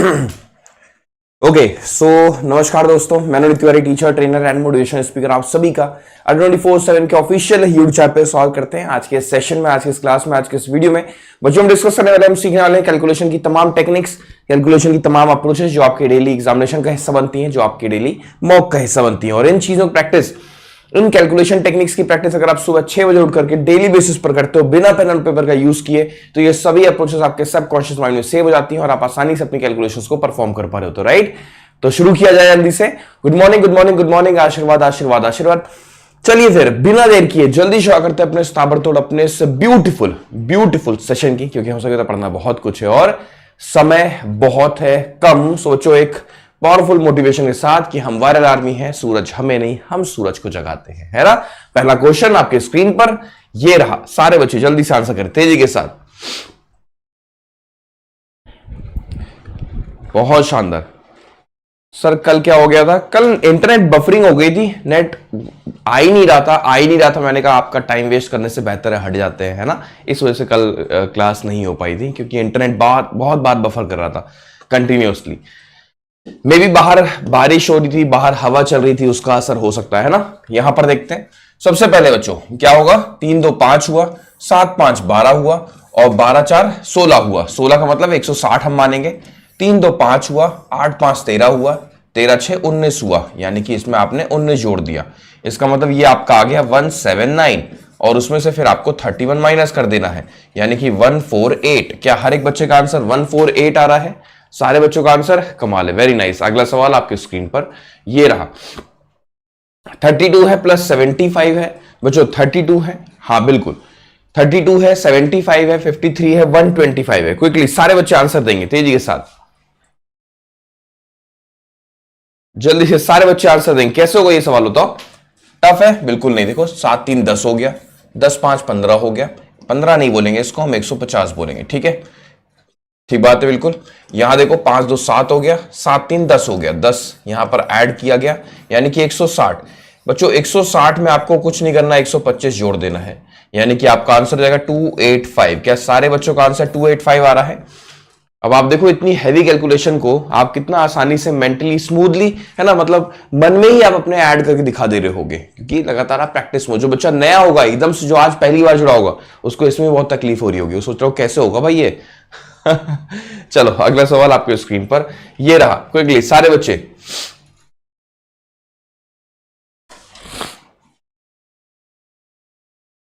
Okay so नमस्कार दोस्तों, मैं Anudit Tiwari, teacher trainer and motivation speaker, आप सभी का 24/7 के ऑफिशियल यूट्यूब चैनल पे सॉल्व करते हैं। आज के सेशन में, आज के इस क्लास में, आज के इस वीडियो में बच्चों हम डिस्कस करने वाले, हम सीखने वाले हैं कैलकुलेशन की तमाम टेक्निक्स, कैलकुलेशन की तमाम अप्रोचेस जो आपके डेली एग्जामिनेशन का हिस्सा बनती हैं, जो आपके डेली मॉक का हिस्सा बनती हैं। और इन चीजों की प्रैक्टिस, इन कैलकुलेशन टेक्निक्स की प्रैक्टिस अगर आप सुबह 6 बजे उठ करके डेली बेसिस पर करते हो बिना पेन और पेपर का यूज किए, तो ये सभी अप्रोचेस आपके सबकॉन्शियस माइंड में सेव हो जाती हैं और आप आसानी से अपनी कैलकुलेशंस को परफॉर्म कर पा रहे हो। तो राइट, तो शुरू किया जाए जल्दी से। Good morning, good morning, good morning, आशीर्वाद आशीर्वाद आशीर्वाद। चलिए फिर बिना देर किए जल्दी शुरू करते हैं अपने ताबड़तोड़ अपने इस ब्यूटीफुल ब्यूटीफुल सेशन की, क्योंकि हो सके तो पढ़ना बहुत कुछ है और समय बहुत है कम। सोचो एक पावरफुल मोटिवेशन के साथ कि हम वायरल आर्मी है, सूरज हमें नहीं, हम सूरज को जगाते हैं, है ना। पहला क्वेश्चन आपके स्क्रीन पर ये रहा। सारे बच्चे जल्दी से आंसर करें तेजी के साथ। बहुत शानदार। सर कल क्या हो गया था? कल इंटरनेट बफरिंग हो गई थी, नेट आ ही नहीं रहा था। मैंने कहा आपका टाइम वेस्ट करने से बेहतर है हट जाते हैं, है ना। इस वजह से कल क्लास नहीं हो पाई थी, क्योंकि इंटरनेट बहुत बार बफर कर रहा था कंटिन्यूअसली। मे भी बाहर बारिश हो रही थी, बाहर हवा चल रही थी, उसका असर हो सकता है ना। यहां पर देखते हैं सबसे पहले बच्चों क्या होगा। 3 2 5 हुआ, 7 5 12 हुआ और 12 4 16 हुआ। 16 का मतलब 160 हम मानेंगे। 3 2 5 हुआ, 8 5 13 हुआ, 13 6 19 हुआ, यानी कि इसमें आपने 19 जोड़ दिया। इसका मतलब ये आपका आ गया 179 और उसमें से फिर आपको 31 माइनस कर देना है, यानी कि 148। क्या हर एक बच्चे का आंसर 148 आ रहा है? सारे बच्चों का आंसर कमाल है, वेरी नाइस। अगला सवाल आपके स्क्रीन पर ये रहा। 32 है प्लस 75 है बच्चों, 32 है, हाँ बिल्कुल 32 है, 75 है, 53 है, 125 है। क्विकली सारे बच्चे आंसर देंगे तेजी के साथ, जल्दी से सारे बच्चे आंसर देंगे। कैसे होगा ये सवाल? बताओ। टफ है? बिल्कुल नहीं। देखो 7 3 10 हो गया, 10 5 15 हो गया। 15 नहीं बोलेंगे इसको, हम 150 बोलेंगे, ठीक है। ठीक बात है, बिल्कुल। यहां देखो 5 2 7 हो गया, 7 3 10 हो गया, 10 यहां पर ऐड किया गया, यानी कि 160। बच्चों 160 में आपको कुछ नहीं करना, 125 जोड़ देना है, यानी कि आपका आंसर जाएगा 285। क्या सारे बच्चों का आंसर 285 आ रहा है? अब आप देखो इतनी हैवी कैलकुलेशन को आप कितना आसानी से मेंटली स्मूथली, है ना, मतलब मन में ही आप अपने ऐड करके दिखा दे रहे होगे, क्योंकि लगातार आप प्रैक्टिस में। जो बच्चा नया होगा एकदम से, जो आज पहली बार जुड़ा होगा, उसको इसमें बहुत तकलीफ हो रही होगी, वो सोच रहा हो कैसे होगा भाई ये। चलो अगला सवाल आपके स्क्रीन पर ये रहा। क्विकली सारे बच्चे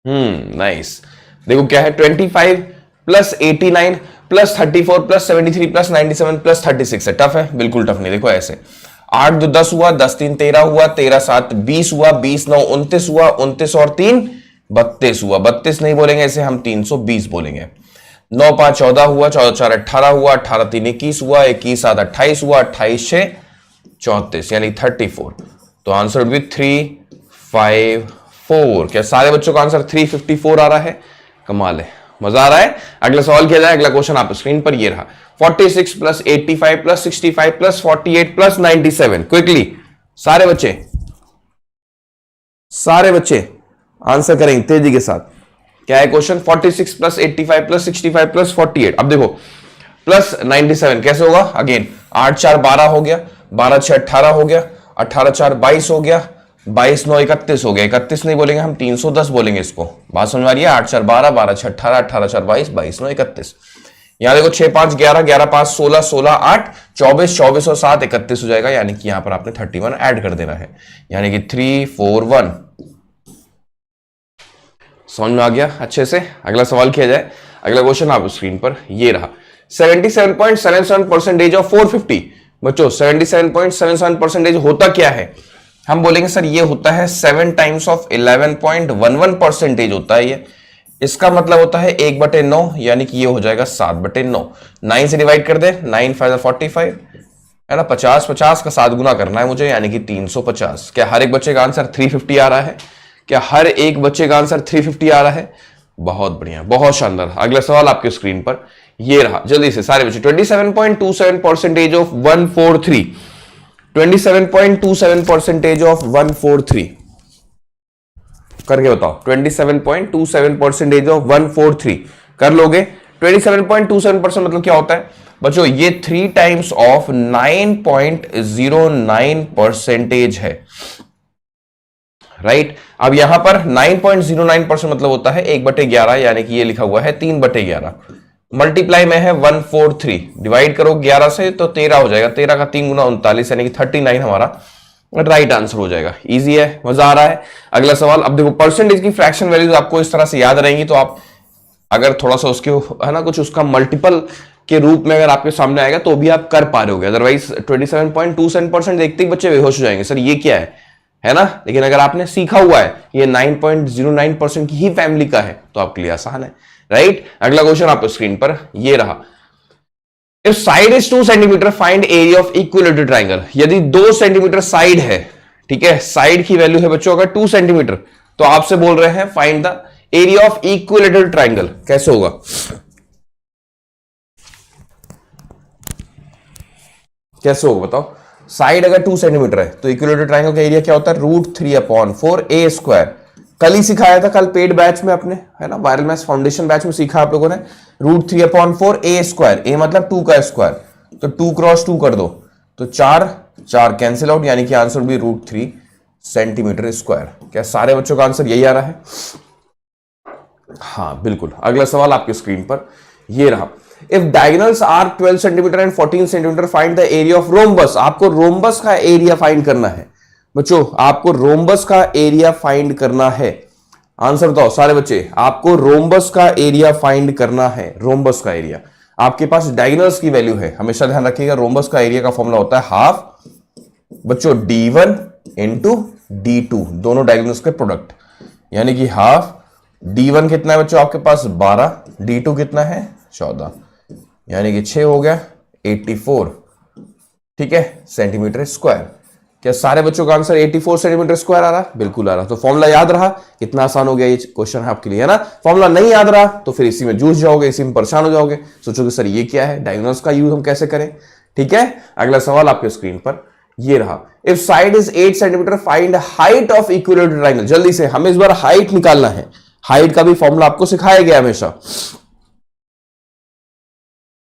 नाइस। देखो क्या है, 25 plus 89 plus 34 plus 73 plus 97 plus 36 है। टफ है? बिल्कुल टफ नहीं। देखो ऐसे 8 2 10 हुआ, 10 3 13 हुआ, 13 7 20 हुआ, 20 9 29 हुआ, 29 और 3 32 हुआ। 32 नहीं बोलेंगे ऐसे, हम 320 बोलेंगे। 9 5 14 हुआ, 14 4 18 हुआ, 18 3 21 हुआ, 21 7 28 हुआ, 28 6 34, यानी 34। तो आंसर भी 354। क्या सारे बच्चों का आंसर 354 आ रहा है? कमाल है, मजा आ रहा है। अगला सवाल किया जाए। अगला क्वेश्चन आप स्क्रीन पर ये रहा। 46 plus 85 plus 65 plus 48 plus 97। Quickly सारे बच्चे आंसर करेंगे तेजी के साथ। क्या है क्वेश्चन? 46 plus 85 plus 65 plus 48। अब देखो प्लस 97 कैसे होगा? अगेन 8 4 12 हो गया, 12 6 18 हो गया, 18 4 22 हो गया, 22 9 31 हो गया। 31 नहीं बोलेंगे हम, 310 बोलेंगे इसको। बात समझ आ रही है? 8 4 12, 12 6 18, 18 4 22, 22 9 31। यहां देखो 6 5 11, 11 5 16, 16 8 24, 24 और 7 31 हो जाएगा, यानी कि यहां पर आपने 31 ऐड कर देना है, यानी कि 341। समझ में आ गया अच्छे से? अगला सवाल किया जाए। अगला क्वेश्चन आप स्क्रीन पर ये रहा। 77.77% ऑफ 450। बच्चों 77.77% होता क्या है? हम बोलेंगे सर ये होता है 7 टाइम्स ऑफ 11.11% होता है ये। इसका मतलब होता है 1/9, यानी कि ये हो जाएगा 7/9। 9 से डिवाइड कर दे, 9 5 45, है ना। 50 50 का 7 गुना करना है मुझे, यानी कि 350। क्या हर एक बच्चे का आंसर 350 आ रहा है? क्या हर एक बच्चे का आंसर 350 आ रहा है? बहुत बढ़िया, बहुत शानदार। अगला सवाल आपके स्क्रीन पर ये रहा। जल्दी से सारे बच्चे 27.27% ऑफ 143। 27.27% ऑफ 143 करके बताओ। 27.27% ऑफ 143 कर लोगे? 27.27% मतलब क्या होता है बच्चों, ये 3 टाइम्स ऑफ 9.09% है, राइट। अब यहां पर 9.09% मतलब होता है 1/11, यानी कि ये लिखा हुआ है 3/11, मल्टीप्लाई में है 143, डिवाइड करो 11 से तो 13 हो जाएगा, 13 का 3 गुना 39, यानी कि 39 हमारा राइट आंसर हो जाएगा। इजी है, मजा आ रहा है। अगला सवाल, अब देखो परसेंटेज की फ्रैक्शन वैल्यूज आपको इस तरह से याद रहेंगी, तो आप अगर थोड़ा सा उसके है ना कुछ उसका मल्टीपल के रूप में अगर आपके सामने आएगा तो भी आप कर पा रहे होगे, अदरवाइज 27.27% देखते ही बच्चे बेहोश हो जाएंगे, सर ये क्या है ना। लेकिन अगर आपने सीखा हुआ है ये 9.09% की ही फैमिली का है तो आपके लिए आसान है, राइट। अगला क्वेश्चन आपको स्क्रीन पर ये रहा, if side is 2 centimetre find area of equilateral triangle. यदि 2 सेंटीमीटर साइड है, ठीक है, साइड की वैल्यू है बच्चों अगर 2 सेंटीमीटर, तो आपसे बोल रहे हैं find the area of equilateral triangle. कैसे होगा, कैसे होगा बताओ। साइड अगर 2 सेंटीमीटर है तो इक्विलेटरल ट्राइंगल का एरिया क्या होता है, √3/4 कल ही सिखाया था, कल पेड बैच में अपने, है ना, वायरल मैथ्स फाउंडेशन बैच में सीखा आप लोगों ने, √3/4 ए मतलब 2 का स्क्वायर, तो 2 क्रॉस 2 कर दो तो 4 कैंसिल आउट, यानी कि आंसर भी √3 सेंटीमीटर स्क्वायर। क्या सारे बच्चों का आंसर यही आ रहा है? हाँ बिल्कुल। अगला सवाल आपकी स्क्रीन पर ये रहा, if diagonals are 12 centimetre and 14 centimetre find the area of rhombus. आपको रोम्बस का एरिया फाइंड करना है बच्चों, आपको रोम्बस का एरिया फाइंड करना है। आंसर बताओ सारे बच्चे, आपको रोम्बस का एरिया फाइंड करना है। रोम्बस का एरिया, आपके पास डायगोनल्स की वैल्यू है, हमेशा ध्यान रखिएगा रोम्बस का एरिया का फॉर्मूला होता है हाफ बच्चों d1 इंटू d2, दोनों डायगोनल्स के प्रोडक्ट, यानी कि हाफ d1 कितना है बच्चों आपके पास 12, d2 कितना है 14, यानी कि 6 हो गया 84, ठीक है, सेंटीमीटर स्क्वायर। क्या सारे बच्चों का आंसर 84 सेंटीमीटर स्क्वायर आ रहा? बिल्कुल आ रहा। तो फॉर्मूला याद रहा, कितना आसान हो गया ये क्वेश्चन है आपके लिए, है ना। फॉर्मूला नहीं याद रहा तो फिर इसी में जूझ जाओगे, इसी में परेशान हो जाओगे, सोचोगे सर ये क्या है, डायगोनल्स का यूज हम कैसे करें, ठीक है। अगला सवाल आपके स्क्रीन पर ये रहा, if side is 8 centimetre find height of equilateral triangle. जल्दी से हमें इस बार हाइट निकालना है, हाइट का भी फॉर्मूला आपको सिखाया गया, हमेशा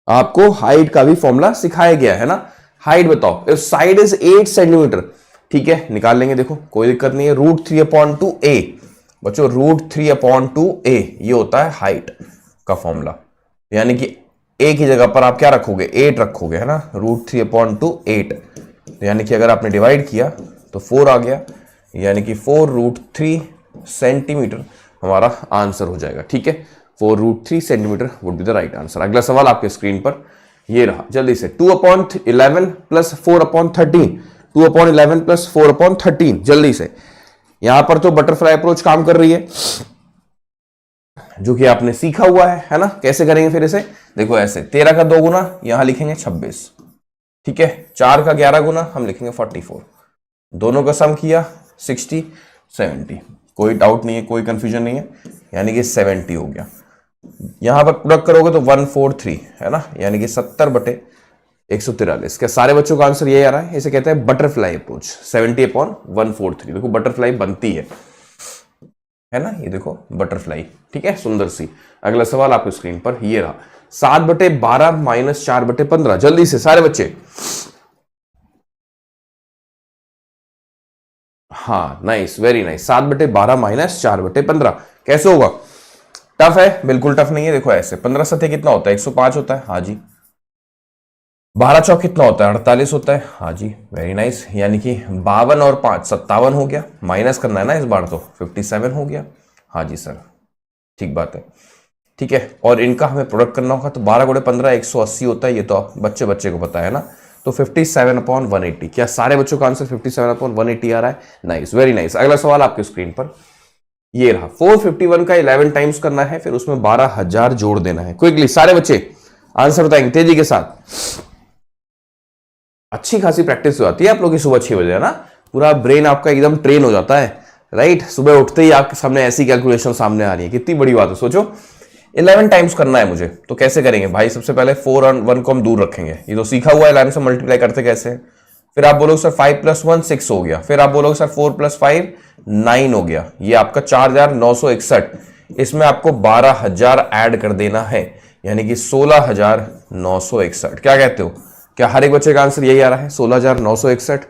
आपको हाइट का भी फॉर्मूला सिखाया गया है ना। हाइट बताओ, इफ साइड इज 8 सेंटीमीटर, ठीक है, निकाल लेंगे, देखो कोई दिक्कत नहीं है, √3/2a बच्चों, √3/2a ये होता है हाइट का फॉर्मूला, यानी कि a की जगह पर आप क्या रखोगे 8 रखोगे, है ना, √3/8, यानी कि अगर आपने डिवाइड किया तो 4 आ गया, यानी कि 4√3 सेंटीमीटर हमारा आंसर हो जाएगा, ठीक है, 4√3 centimetre would be the right answer. अगला सवाल आपके स्क्रीन पर ये रहा, जल्दी से 2/11 प्लस 4/13, 2/11 प्लस 4/13, जल्दी से। यहां पर तो बटरफ्लाई अप्रोच काम कर रही है, जो कि आपने सीखा हुआ है ना। कैसे करेंगे फिर इसे, देखो ऐसे, 13 का 2 गुना यहां लिखेंगे 26, ठीक है, 4 का 11 गुना हम लिखेंगे 44, दोनों का सम किया 60 70, कोई डाउट नहीं है, कोई कंफ्यूजन नहीं है, यानी कि 70 हो गया। यहां पर प्रोडक्ट करोगे तो 143, है ना, यानी कि 70/143। क्या सारे बच्चों का आंसर यही आ रहा है? इसे कहते हैं बटरफ्लाई अप्रोच, 70/143। देखो बटरफ्लाई बनती है ना, ये देखो बटरफ्लाई, ठीक है, सुंदर सी। अगला सवाल आपकी स्क्रीन पर ये रहा, 7/12 माइनस 4/15, जल्दी से सारे बच्चे। हाँ नाइस, वेरी नाइस, 7/12 माइनस 4/15 कैसे होगा? टफ है? बिल्कुल टफ नहीं है, देखो ऐसे, 15 सतह कितना होता है 105 होता है, हाँ जी। 12 चौक कितना होता है 48 होता है, हाँ जी, वेरी नाइस, यानी कि 52 और 5 57 हो गया, माइनस करना है ना इस बार, तो 57 हो गया, हाँ जी सर, ठीक बात है, ठीक है। और इनका हमें प्रोडक्ट करना होगा तो 12 × 15 180 होता है, ये तो आप बच्चे को पता है ना, तो 57/180। क्या सारे बच्चों का आंसर 57/180 आ रहा है? Nice, very nice. अगला सवाल आपके स्क्रीन पर ये रहा, 451 का 11 टाइम्स करना है, फिर उसमें 12,000 जोड़ देना है। क्विकली सारे बच्चे आंसर बताएंगे तेजी के साथ। अच्छी खासी प्रैक्टिस हो जाती है आप लोग की सुबह 6 बजे, है ना, पूरा ब्रेन आपका एकदम ट्रेन हो जाता है, राइट। सुबह उठते ही आपके सामने ऐसी कैलकुलेशन सामने आ रही है, कितनी बड़ी बात है। सोचो 11 टाइम्स करना है मुझे, तो कैसे करेंगे भाई? सबसे पहले 4 और 1 को हम दूर रखेंगे, ये तो सीखा हुआ है, 11 से मल्टीप्लाई करते कैसे है। फिर आप बोलोगे सर 5 + 1 6 हो गया, फिर आप बोलोगे सर 4 + 5 9 हो गया, ये आपका 4961। इसमें आपको 12,000 ऐड कर देना है, यानी कि 16,961। क्या कहते हो, क्या हर एक बच्चे का आंसर यही आ रहा है 16,961?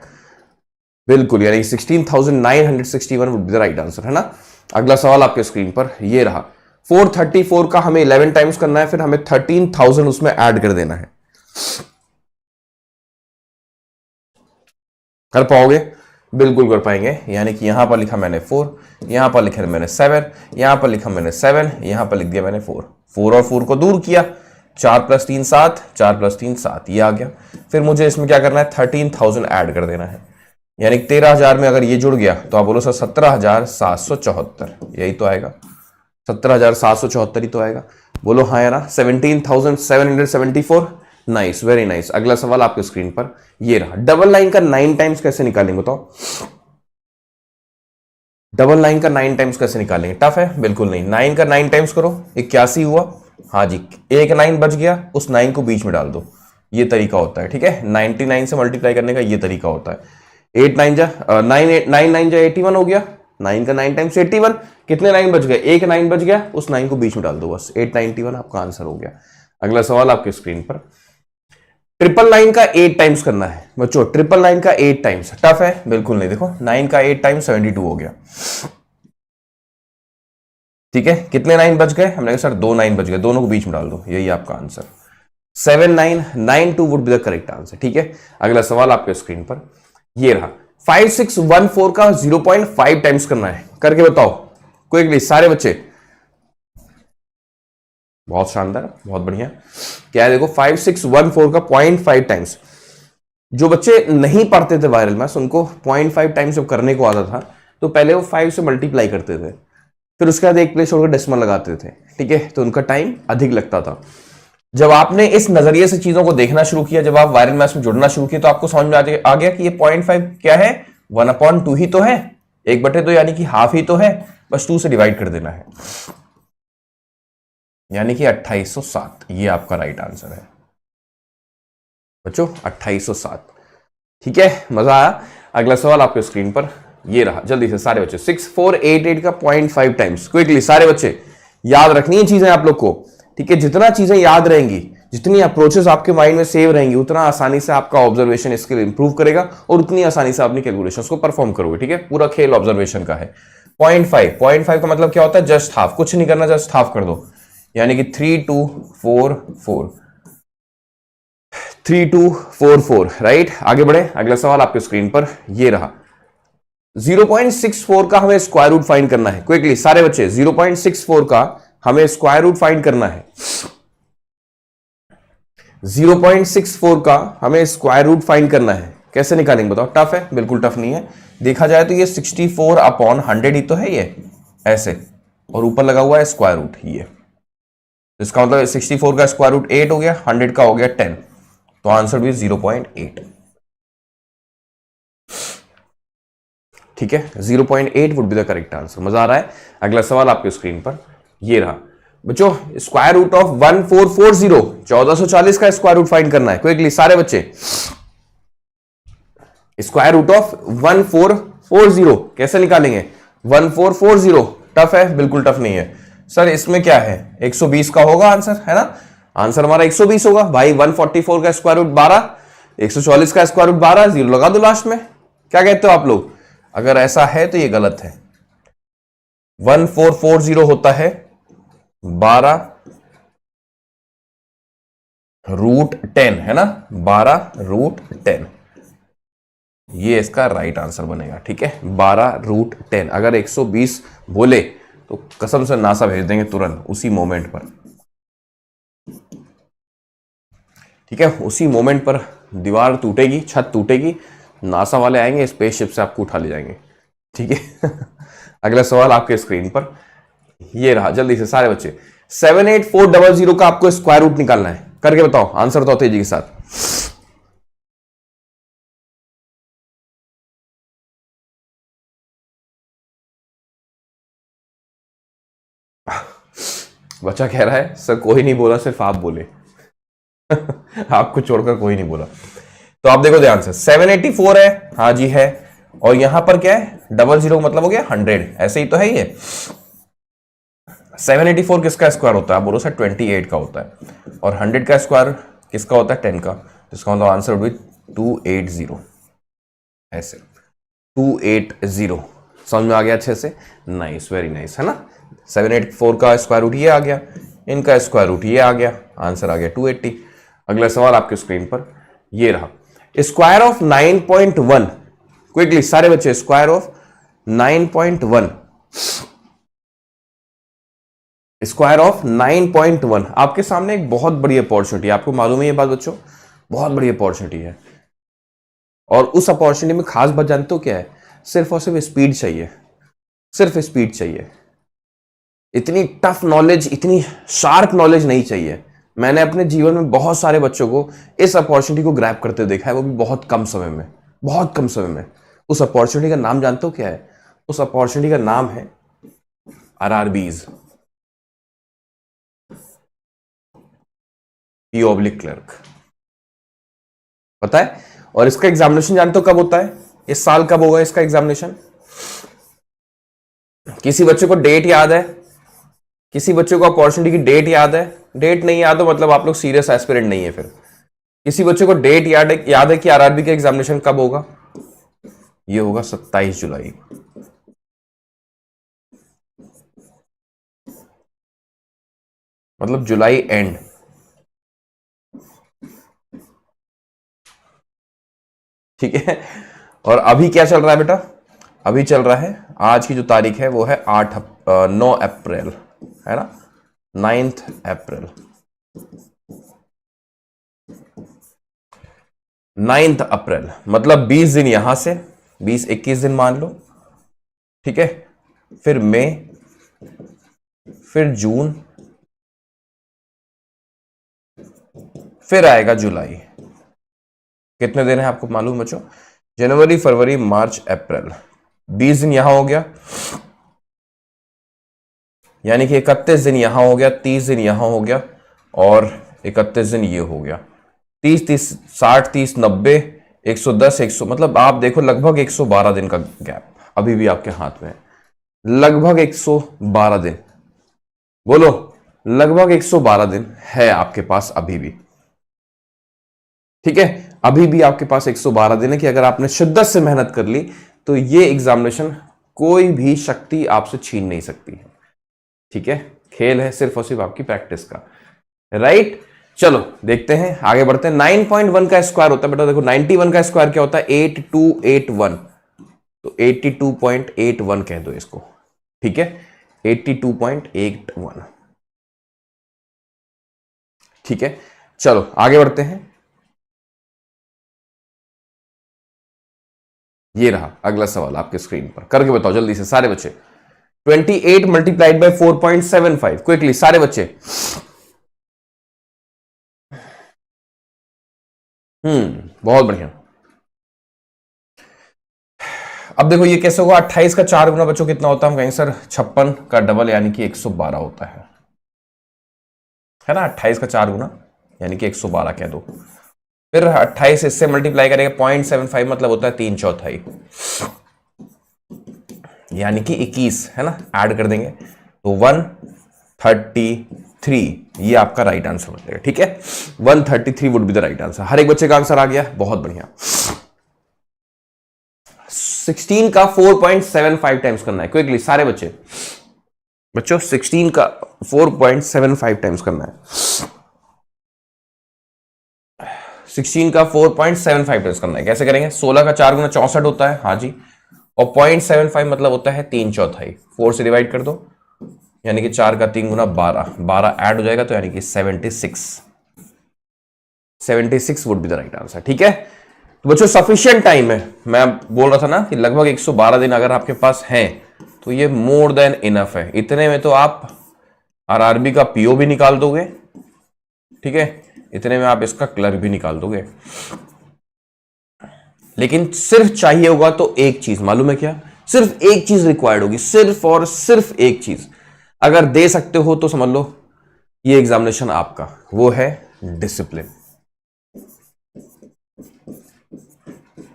बिल्कुल, यानी 16,961 would be the right answer, है ना। अगला सवाल आपके स्क्रीन पर ये रहा। 434 का हमें 11 टाइम्स करना है, फिर हमें 13,000 उसमें ऐड कर देना है। कर पाओगे? बिल्कुल कर पाएंगे। यानी कि यहां पर लिखा मैंने 4, यहां पर लिखा मैंने 7, यहां पर लिखा मैंने 7, यहां पर लिख दिया मैंने 4। 4 और 4 को दूर किया, 4 + 3 7, 4 + 3 7, ये आ गया। फिर मुझे इसमें क्या करना है, 13,000 ऐड कर देना है। यानी 13,000 में अगर ये जुड़ गया तो आप बोलो सर 17,774, यही तो आएगा। 17,774 ही तो आएगा। बोलो हाँ या ना। 17,774। Nice, very nice. अगला सवाल आपके स्क्रीन पर ये रहा। डबल 9 का 9 टाइम्स कैसे निकालेंगे बताओ? डबल 9 का 9 टाइम्स कैसे निकालेंगे? टफ है? बिल्कुल नहीं। 9 का 9 टाइम्स करो, 81 हुआ। हाँ जी, एक 9 बच गया, उस 9 को बीच में डाल दो। ये तरीका होता है, ठीक है। 99 से मल्टीप्लाई करने का ये तरीका होता है। 8 9 जा 9 जा 81 हो गया। 9 का 9 टाइम्स 81। कितने 9 बच गए? एक 9 बच गया, उस 9 को बीच में डाल दो, बस 891 आपका आंसर हो गया। अगला सवाल आपके स्क्रीन पर। 999 का 8 टाइम्स करना है बच्चों। 999 का 8 टाइम्स टफ है? बिल्कुल नहीं। देखो 9 का 8 टाइम्स 72 हो गया, ठीक है। कितने 9 बच गए? हमने कहा सर 2 9 बच गए, दोनों को बीच में डाल दो, यही आपका answer. 7992 would be the correct answer, ठीक है। अगला सवाल आपके स्क्रीन पर ये रहा। 5614 का 0.5 टाइम्स करना है, करके बताओ क्विकली सारे बच्चे। बहुत शानदार, बहुत बढ़िया। क्या है देखो, 5614 का 0.5 टाइम्स। जो बच्चे नहीं पढ़ते थे वायरल मैथ्स, उनको 0.5 टाइम्स जब करने को आता था तो पहले वो 5 से मल्टीप्लाई करते थे, फिर उसके बाद एक प्लेस छोड़कर डेसिमल लगाते थे, ठीक है। तो उनका टाइम अधिक लगता था। जब आपने इस नजरिए से चीजों को देखना शुरू किया, जब आप वायरल मैथ्स में जुड़ना शुरू किया, तो आपको समझ में आ गया कि ये 0.5 क्या है, 1/2 ही तो है, 1/2 यानी कि हाफ ही तो है, बस 2 से डिवाइड कर देना है, यानी कि 2807। ये आपका राइट आंसर है बच्चों, 2807, ठीक है। मजा आया? अगला सवाल आपके स्क्रीन पर ये रहा। जल्दी से सारे बच्चे 6488 का 0.5 टाइम्स, क्विकली सारे बच्चे। याद रखनी है चीजें आप लोग को, ठीक है। जितना चीजें याद रहेंगी, जितनी अप्रोचेस आपके माइंड में सेव रहेंगी, उतना आसानी से आपका ऑब्जर्वेशन स्किल इंप्रूव करेगा और उतनी आसानी से अपनी कैलकुलेशंस को परफॉर्म करोगे, ठीक है। पूरा खेल ऑब्जर्वेशन का है। 0.5 का मतलब क्या होता है? Just half. कुछ नहीं करना, जस्ट हाफ कर दो, यानी कि 3244, 3244, राइट। आगे बढ़े। अगला सवाल आपके स्क्रीन पर ये रहा। 0.64 का हमें स्क्वायर रूट फाइंड करना है, क्विकली सारे बच्चे। 0.64 का हमें स्क्वायर रूट फाइंड करना है। 0.64 का हमें स्क्वायर रूट फाइंड करना है, कैसे निकालेंगे बताओ? टफ है? बिल्कुल टफ नहीं है। देखा जाए तो ये 64/100 ही तो है ये, ऐसे, और ऊपर लगा हुआ है स्क्वायर रूट, ये। इसका मतलब 64 का स्क्वायर रूट 8 हो गया, 100 का हो गया 10, तो आंसर भी 0.8, ठीक है। 0.8 would be the correct answer. मजा आ रहा है? अगला सवाल आपके स्क्रीन पर ये रहा बच्चों। स्क्वायर रूट ऑफ 1440, 1440 का स्क्वायर रूट फाइंड करना है, क्विकली सारे बच्चे। स्क्वायर रूट ऑफ 1440 कैसे निकालेंगे? 1440 टफ है? बिल्कुल टफ नहीं है सर। इसमें क्या है, 120 का होगा आंसर, है ना। आंसर हमारा 120 होगा भाई। 144 का स्क्वायर रूट 12, 144 का स्क्वायर रूट 12, 0 लगा दो लास्ट में। क्या कहते हो आप लोग? अगर ऐसा है तो ये गलत है। 1440 होता है 12√10, है ना, 12√10, ये इसका राइट आंसर बनेगा, ठीक है। 12√10। अगर 120 बोले तो कसम से नासा भेज देंगे तुरंत उसी मोमेंट पर, ठीक है। उसी मोमेंट पर दीवार टूटेगी, छत टूटेगी, नासा वाले आएंगे, स्पेसशिप से आपको उठा ले जाएंगे, ठीक है। अगला सवाल आपके स्क्रीन पर ये रहा। जल्दी से सारे बच्चे। 78400 का आपको स्क्वायर रूट निकालना है, करके बताओ। आंसर तो तेजी के साथ। बच्चा कह रहा है सर कोई नहीं बोला, सिर्फ आप बोले। आपको छोड़कर कोई नहीं बोला। तो आप देखो ध्यान से, 784 है, हाँ जी है, और यहां पर क्या है, 00 मतलब हो गया 100, ऐसे ही तो है ये। 784 किसका स्क्वायर होता है? आप बोलो सर 28 का होता है। और 100 का स्क्वायर किसका होता है? 10 का। इसका मतलब आंसर वुड बी 280, ऐसे 280। समझ में आ गया अच्छे से? नाइस, वेरी नाइस, है ना। 784 का स्क्वायर रूट ये आ गया, इनका स्क्वायर रूट ये आ गया, आंसर आ गया 280। अगला सवाल आपके स्क्रीन पर ये रहा, स्क्वायर ऑफ 9.1। क्विकली सारे बच्चे, स्क्वायर ऑफ 9.1, स्क्वायर ऑफ 9.1। आपके सामने एक बहुत बड़ी अपॉर्चुनिटी है, आपको मालूम है ये बात बच्चों, बहुत बड़ी अपॉर्चुनिटी है। और उस अपॉर्चुनिटी में खास बात जानते हो क्या है? सिर्फ और सिर्फ स्पीड चाहिए, सिर्फ स्पीड चाहिए। इतनी टफ नॉलेज, इतनी शार्प नॉलेज नहीं चाहिए। मैंने अपने जीवन में बहुत सारे बच्चों को इस अपॉर्चुनिटी को ग्रैब करते देखा है, वो भी बहुत कम समय में, बहुत कम समय में। उस अपॉर्चुनिटी का नाम जानते हो क्या है? उस अपॉर्चुनिटी का नाम है आरआरबीज, क्लर्क, पता है? और इसका एग्जामिनेशन जानते हो कब होता है? इस साल कब होगा इसका एग्जामिनेशन? किसी बच्चे को डेट याद है? किसी बच्चे को अपॉर्चुनिटी की डेट याद है? डेट नहीं याद हो मतलब आप लोग सीरियस एस्पिरेंट नहीं है। फिर किसी बच्चे को डेट याद है कि आरआरबी का एग्जामिनेशन कब होगा? ये होगा 27 जुलाई। मतलब जुलाई एंड। ठीक है। और अभी क्या चल रहा है बेटा? अभी चल रहा है, आज की जो तारीख है वो है 9 अप्रैल, है ना, 9 अप्रैल, 9 अप्रैल। मतलब 20 दिन यहां से, 20-21 दिन मान लो, ठीक है। फिर मई, फिर जून, फिर आएगा जुलाई। कितने दिन है आपको मालूम बच्चों? जनवरी, फरवरी, मार्च, अप्रैल। 20 दिन यहां हो गया, यानी कि 31 दिन यहां हो गया, 30 दिन यहां हो गया, और 31 दिन ये हो गया। 30, 60, 30, 90, 110, 100, मतलब आप देखो लगभग 112 दिन का गैप अभी भी आपके हाथ में है। लगभग 112 दिन, बोलो, लगभग 112 दिन है आपके पास अभी भी। ठीक है, अभी भी आपके पास 112 दिन है कि अगर आपने शिद्दत से मेहनत कर ली तो ये एग्जामिनेशन कोई भी शक्ति आपसे छीन नहीं सकती है। ठीक है, खेल है सिर्फ और सिर्फ आपकी प्रैक्टिस का, राइट। चलो देखते हैं, आगे बढ़ते हैं। 9.1 का स्क्वायर होता है बेटा, देखो 91 का स्क्वायर क्या होता है? 8281, तो 82.81 कह दो इसको, ठीक है, 82.81, ठीक है। चलो आगे बढ़ते हैं, ये रहा अगला सवाल आपके स्क्रीन पर, करके बताओ जल्दी से सारे बच्चे। 28 मल्टीप्लाइड बाय 4.75, क्विकली सारे बच्चे। बहुत बढ़िया। अब देखो ये कैसे होगा? 28 का 4 गुना बच्चों कितना होता है? हम कहेंगे सर 56 का डबल यानी कि 112 होता है ना। 28 का 4 गुना यानी कि 112 कह दो। फिर 28 इससे मल्टीप्लाई करेगा 0.75, मतलब होता है 3/4, यानी कि 21, है ना। ऐड कर देंगे तो 133, ये आपका राइट आंसर बन जाएगा, ठीक है। 133 would be the right answer. हर एक बच्चे का आंसर आ गया, बहुत बढ़िया। 16 का 4.75 टाइम्स करना है, क्विकली सारे बच्चे। बच्चों 16 का 4.75 टाइम्स करना है। 16 का 4.75 टाइम्स करना है, कैसे करेंगे? 16 का 4 गुना 64 होता है, हाँ जी, और 0.75 मतलब होता है 3/4। 4 से डिवाइड कर दो, यानी कि 4 का 3 गुना 12, 12 ऐड हो जाएगा तो यानी कि 76 would be the right answer, ठीक है। तो बच्चों सफिशिएंट टाइम है, मैं बोल रहा था ना कि लगभग 112 दिन अगर आपके पास हैं तो ये मोर देन इनफ है। इतने में तो आप आरआरबी का पीओ भी निकाल दोगे, ठीक है, इतने में आप इसका क्लर्क भी निकाल दोगे। लेकिन सिर्फ चाहिए होगा तो एक चीज, मालूम है क्या? सिर्फ एक चीज रिक्वायर्ड होगी, सिर्फ और सिर्फ एक चीज। अगर दे सकते हो तो समझ लो ये एग्जामिनेशन आपका, वो है डिसिप्लिन।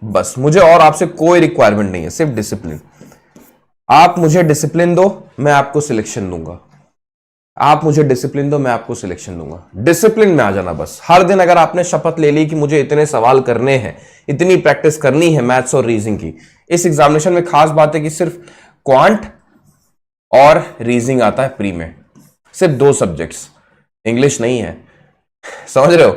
बस मुझे और आपसे कोई रिक्वायरमेंट नहीं है, सिर्फ डिसिप्लिन। आप मुझे डिसिप्लिन दो, मैं आपको सिलेक्शन दूंगा। आप मुझे डिसिप्लिन दो, मैं आपको सिलेक्शन दूंगा। डिसिप्लिन में आ जाना बस। हर दिन अगर आपने शपथ ले ली कि मुझे इतने सवाल करने हैं, इतनी प्रैक्टिस करनी है मैथ्स और रीजनिंग की। इस एग्जामिनेशन में खास बात है कि सिर्फ क्वांट और रीजनिंग आता है प्री में, सिर्फ 2 सब्जेक्ट्स, इंग्लिश नहीं है। समझ रहे हो?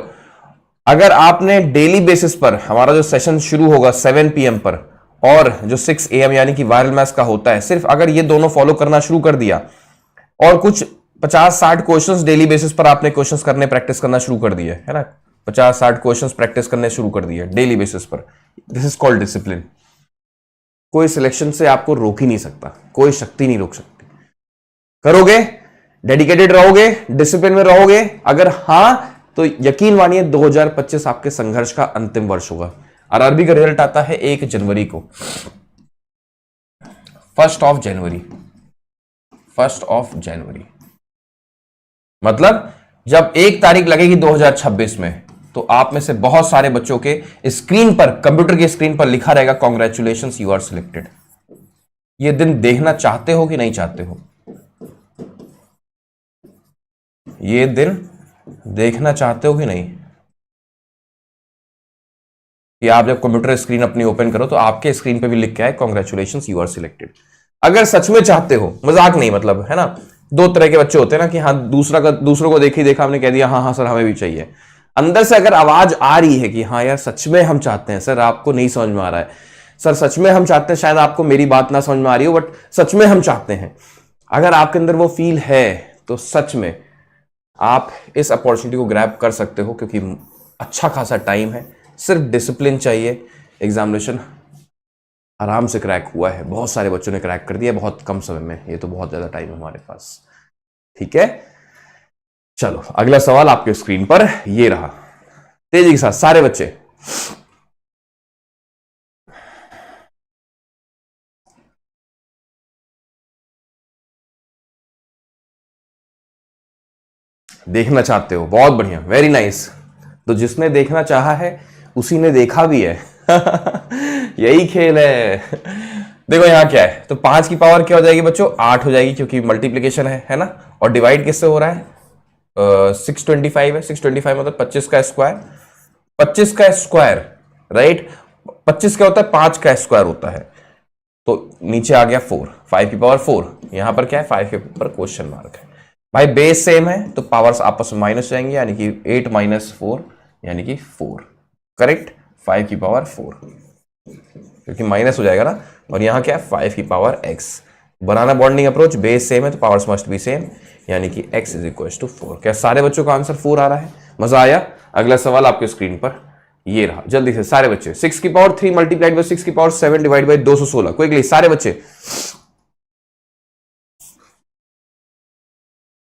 अगर आपने डेली बेसिस पर, हमारा जो सेशन शुरू होगा 7 PM पर और जो 6 AM यानी कि वायरल मैथ्स का होता है, सिर्फ अगर ये दोनों फॉलो करना शुरू कर दिया और कुछ 50-60 क्वेश्चंस डेली बेसिस पर आपने क्वेश्चंस करने प्रैक्टिस करना शुरू कर दिए है ना, 50-60 क्वेश्चंस प्रैक्टिस करने शुरू कर दिए डेली बेसिस पर, दिस इज कॉल्ड डिसिप्लिन। कोई सिलेक्शन से आपको रोक ही नहीं सकता, कोई शक्ति नहीं रोक सकती। करोगे, डेडिकेटेड रहोगे, डिसिप्लिन में रहोगे, अगर हां तो यकीन मानिए 2025 आपके संघर्ष का अंतिम वर्ष होगा। आरआरबी का रिजल्ट आता है 1 जनवरी को, 1 जनवरी, 1 जनवरी। मतलब जब 1 तारीख लगेगी 2026 में, तो आप में से बहुत सारे बच्चों के स्क्रीन पर, कंप्यूटर की स्क्रीन पर लिखा रहेगा कॉन्ग्रेचुलेशंस यू आर सिलेक्टेड। ये दिन देखना चाहते हो कि नहीं चाहते हो? ये दिन देखना चाहते हो कि नहीं? कि आप जब कंप्यूटर स्क्रीन अपनी ओपन करो तो आपके स्क्रीन पे भी लिख के आए कॉन्ग्रेचुलेशंस यू आर सिलेक्टेड। अगर सच में चाहते हो, मजाक नहीं, मतलब है ना, 2 तरह के बच्चे होते हैं ना कि हाँ दूसरों को देखी देखा हमने कह दिया हाँ हाँ सर हमें भी चाहिए। अंदर से अगर आवाज आ रही है कि हाँ यार सच में हम चाहते हैं, सर आपको नहीं समझ में आ रहा है, सर सच में हम चाहते हैं, शायद आपको मेरी बात ना समझ में आ रही हो बट सच में हम चाहते हैं, अगर आपके अंदर वो फील है तो सच में आप इस अपॉर्चुनिटी को ग्रैब कर सकते हो, क्योंकि अच्छा खासा टाइम है, सिर्फ डिसिप्लिन चाहिए। एग्जामिनेशन आराम से क्रैक हुआ है, बहुत सारे बच्चों ने क्रैक कर दिया बहुत कम समय में, ये तो बहुत ज्यादा टाइम है हमारे पास। ठीक है, चलो अगला सवाल आपके स्क्रीन पर ये रहा, तेजी के साथ सारे बच्चे। देखना चाहते हो, बहुत बढ़िया, वेरी नाइस। तो जिसने देखना चाहा है उसी ने देखा भी है। यही खेल है। देखो यहां क्या है, तो 5 की पावर क्या हो जाएगी बच्चों? 8 हो जाएगी, क्योंकि मल्टीप्लीकेशन है ना। और डिवाइड किससे हो रहा है? 625 है, 625 मतलब 25 का स्क्वायर, 25 का स्क्वायर, राइट। 25 क्या होता है? 5 का स्क्वायर होता है। तो नीचे आ गया 4, 5 की पावर 4, यहां पर क्या है? 5 के ऊपर क्वेश्चन मार्क है। भाई बेस सेम है तो पावर्स आपस में माइनस जाएंगे, यानी कि 8 - 4 यानी कि 4, करेक्ट। 5 की पावर 4 क्योंकि माइनस हो जाएगा ना, और यहां क्या है? 5 की पावर x। बनाना बॉन्डिंग अप्रोच, बेस सेम है तो पावर्स मस्ट बी सेम, यानी कि x = 4। क्या सारे बच्चों का आंसर 4 आ रहा है? मजा आया? अगला सवाल आपके स्क्रीन पर ये रहा, जल्दी से सारे बच्चे। 6 की पावर 3 मल्टीप्लाइड बाई 6 की पावर 7 डिवाइड बाई 216, क्विकली सारे बच्चे।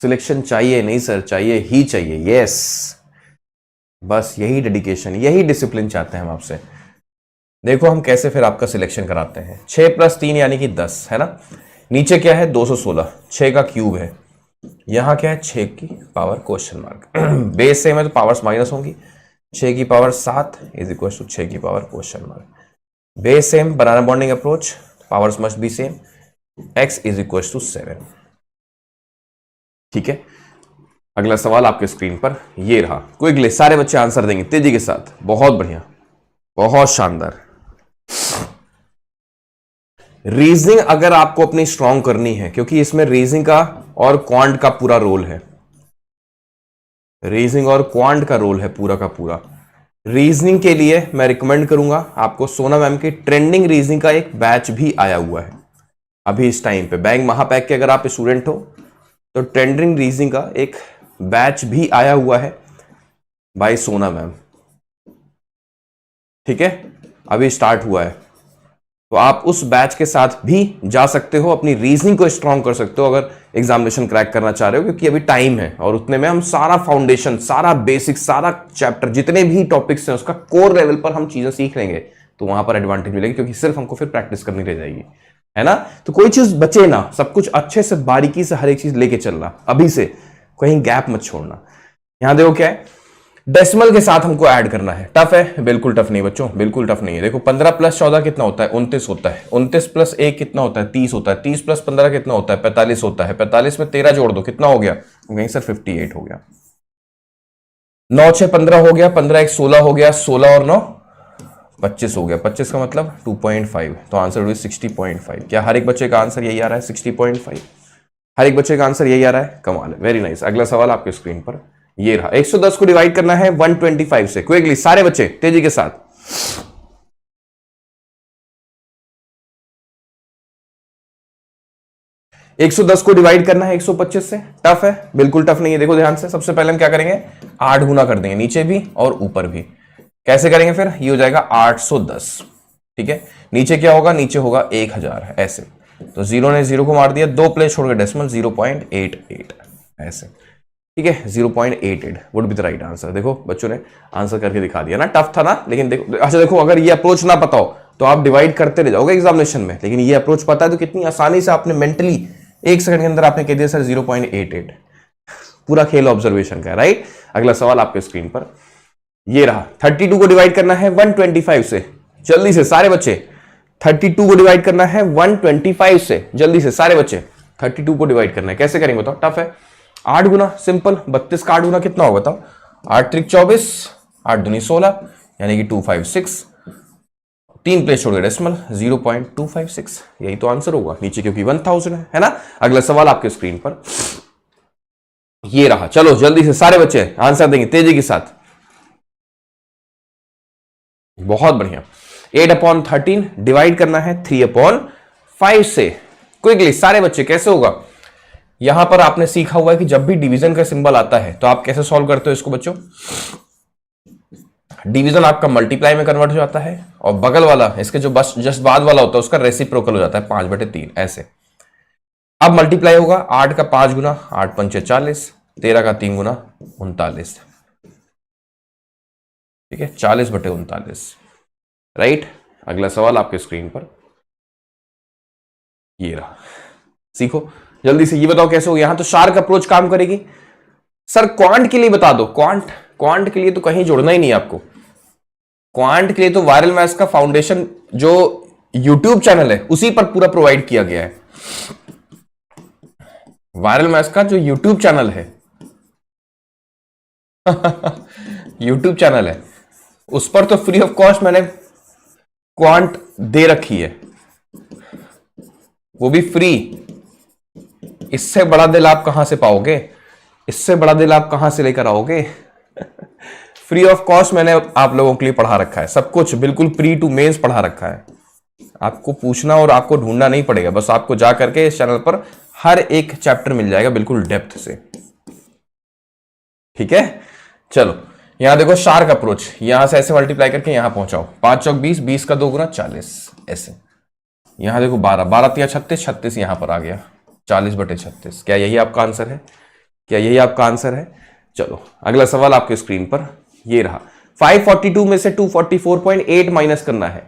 सिलेक्शन चाहिए नहीं सर? चाहिए ही चाहिए, यस। बस यही डेडिकेशन, यही डिसिप्लिन चाहते हैं हम आपसे। देखो हम कैसे फिर आपका सिलेक्शन कराते हैं। 6 + 3 यानी कि 10 है ना। नीचे क्या है? 216, 6 का क्यूब है। यहां क्या है? 6 की power question mark. Base same है तो पावर्स माइनस होंगी। 6 की पावर 7 = 6 की power question mark. Base same, banana bonding approach, powers must be same, x = 7। ठीक है, अगला सवाल आपके स्क्रीन पर ये रहा। क्विकली सारे बच्चे आंसर देंगे तेजी के साथ। बहुत बढ़िया, बहुत शानदार। रीजनिंग अगर आपको अपनी स्ट्रांग करनी है, क्योंकि इसमें रीजनिंग का और क्वांट का पूरा रोल है, रीजनिंग और क्वांट का रोल है पूरा का पूरा। रीजनिंग के लिए मैं रिकमेंड करूंगा आपको सोना मैम की ट्रेंडिंग रीजनिंग का एक बैच भी आया हुआ है अभी इस टाइम पे। बैंक महापैक के अगर आप स्टूडेंट हो तो ट्रेंडिंग रीजनिंग का एक बैच भी आया हुआ है बाय सोना मैम। ठीक है, अभी स्टार्ट हुआ है, तो आप उस बैच के साथ भी जा सकते हो, अपनी रीजनिंग को स्ट्रांग कर सकते हो अगर एग्जामिनेशन क्रैक करना चाह रहे हो, क्योंकि अभी टाइम है और उतने में हम सारा फाउंडेशन, सारा बेसिक, सारा चैप्टर, जितने भी टॉपिक्स हैं उसका कोर लेवल पर हम चीजें सीख लेंगे, तो वहां पर एडवांटेज मिलेगी, क्योंकि सिर्फ हमको फिर प्रैक्टिस करनी रह जाएगी, है ना। तो कोई चीज बचे ना, सब कुछ अच्छे से बारीकी से हर एक चीज लेके चलना, अभी से कहीं गैप मत छोड़ना। यहां देखो क्या है, डेसिमल के साथ हमको ऐड करना है। टफ है? बिल्कुल टफ नहीं बच्चों, बिल्कुल टफ नहीं है। देखो 15 प्लस 14 कितना होता है? 29 होता है। 29 प्लस 1 कितना होता है? 30 होता है। 30 प्लस 15 कितना होता है? 45 होता है। 45 में 13 जोड़ दो, कितना हो गया? कहीं सर 58 हो गया। 9 6 15 हो गया, 15 1 16 हो गया, 16 और 9 25 हो गया। 25 का मतलब 2.5, तो आंसर हुई 60.5। क्या हर एक बच्चे का आंसर यही आ रहा है? 60.5। हर एक बच्चे का आंसर यही आ रहा है, कमाल है, वेरी नाइस। अगला सवाल आपके स्क्रीन पर ये रहा। 110 को डिवाइड करना है 125 से। क्विकली सारे बच्चे तेजी के साथ। एक 110 को डिवाइड करना है 125 से। टफ है? बिल्कुल टफ नहीं है। देखो ध्यान से, सबसे पहले हम क्या करेंगे? 8 गुना कर देंगे, नीचे भी और ऊपर भी। कैसे करेंगे फिर? ये हो जाएगा 810। ठीक है, नीचे क्या होगा? नीचे होगा 1000 ऐसे। तो जीरो ने जीरो को मार दिया, 2 प्लेस छोड़ के डेसिमल 0.88 ऐसे। ठीक है, 0.88 would be the right answer. देखो बच्चों ने आंसर करके दिखा दिया ना। टफ था ना, लेकिन देखो, अच्छा देखो, अगर ये अप्रोच ना पता हो तो आप डिवाइड करते रह जाओगे एग्जामिनेशन में, लेकिन ये अप्रोच पता है तो कितनी आसानी से आपने मेंटली 1 सेकंड के अंदर आपने कह दिया सर 0.88। पूरा खेल ऑब्जर्वेशन का है, राइट। अगला सवाल आपके स्क्रीन पर ये रहा। 32 को डिवाइड करना है 125 से। जल्दी से सारे बच्चे। 32 को डिवाइड करना है 125 से। जल्दी से सारे बच्चे 32 को डिवाइड करना है। कैसे करेंगे बताओ? टफ है? 8 गुना, सिंपल। 32 का 8 गुना कितना होगा बताओ? 8 त्रिक 24, 8 दूनी 16, यानी कि 256। 3 प्लेस छोड़ गए डेसिमल 0.256। यही तो आंसर होगा नीचे, क्योंकि 1000 है ना। अगला सवाल आपके स्क्रीन पर ये रहा। चलो जल्दी से सारे बच्चे आंसर देंगे तेजी के साथ। बहुत बढ़िया। 8/13 डिवाइड करना है 3/5 से। क्विकली सारे बच्चे कैसे होगा? यहां पर आपने सीखा हुआ है कि जब भी डिवीजन का सिंबल आता है तो आप कैसे सॉल्व करते हो इसको बच्चों? डिवीजन आपका मल्टीप्लाई में कन्वर्ट हो जाता है, और बगल वाला इसके जो बस जस्ट बाद वाला होता है उसका रेसिप्रोकल हो जाता है 5/3 ऐसे। अब मल्टीप्लाई होगा 8 का 5 गुना 8 पंचे 40, 13 का 3 गुना 39। ठीक है, 40/39, राइट। अगला सवाल आपके स्क्रीन पर ये रहा। सीखो जल्दी से, ये बताओ कैसे हो। यहां तो शार्क अप्रोच काम करेगी। सर क्वांट के लिए बता दो। क्वांट के लिए तो कहीं जोड़ना ही नहीं आपको। क्वांट के लिए तो वायरल मैथ्स का फाउंडेशन जो यूट्यूब चैनल है उसी पर पूरा प्रोवाइड किया गया है। वायरल मैथ्स का जो यूट्यूब चैनल है यूट्यूब चैनल है उस पर तो फ्री ऑफ कॉस्ट मैंने क्वांट दे रखी है, वो भी फ्री। इससे बड़ा दिल आप कहां से पाओगे? इससे बड़ा दिल आप कहां से लेकर आओगे? फ्री ऑफ कॉस्ट मैंने आप लोगों के लिए पढ़ा रखा है, सब कुछ बिल्कुल प्री टू मेंस पढ़ा रखा है। आपको पूछना और आपको ढूंढना नहीं पड़ेगा, बस आपको जा करके इस चैनल पर हर एक चैप्टर मिल जाएगा बिल्कुल डेप्थ से। ठीक है, चलो यहां देखो शार्क अप्रोच, यहां से ऐसे मल्टीप्लाई करके यहां पहुंचाओ। 5 चौक 20, 20 का 2 गुना 40 ऐसे। यहां देखो 12, 12 तिया 36, 36 यहां पर आ गया 40/36। क्या यही आपका आंसर है? क्या यही आपका आंसर है? चलो अगला सवाल आपके स्क्रीन पर ये रहा। 542 में से 244.8 माइनस करना है।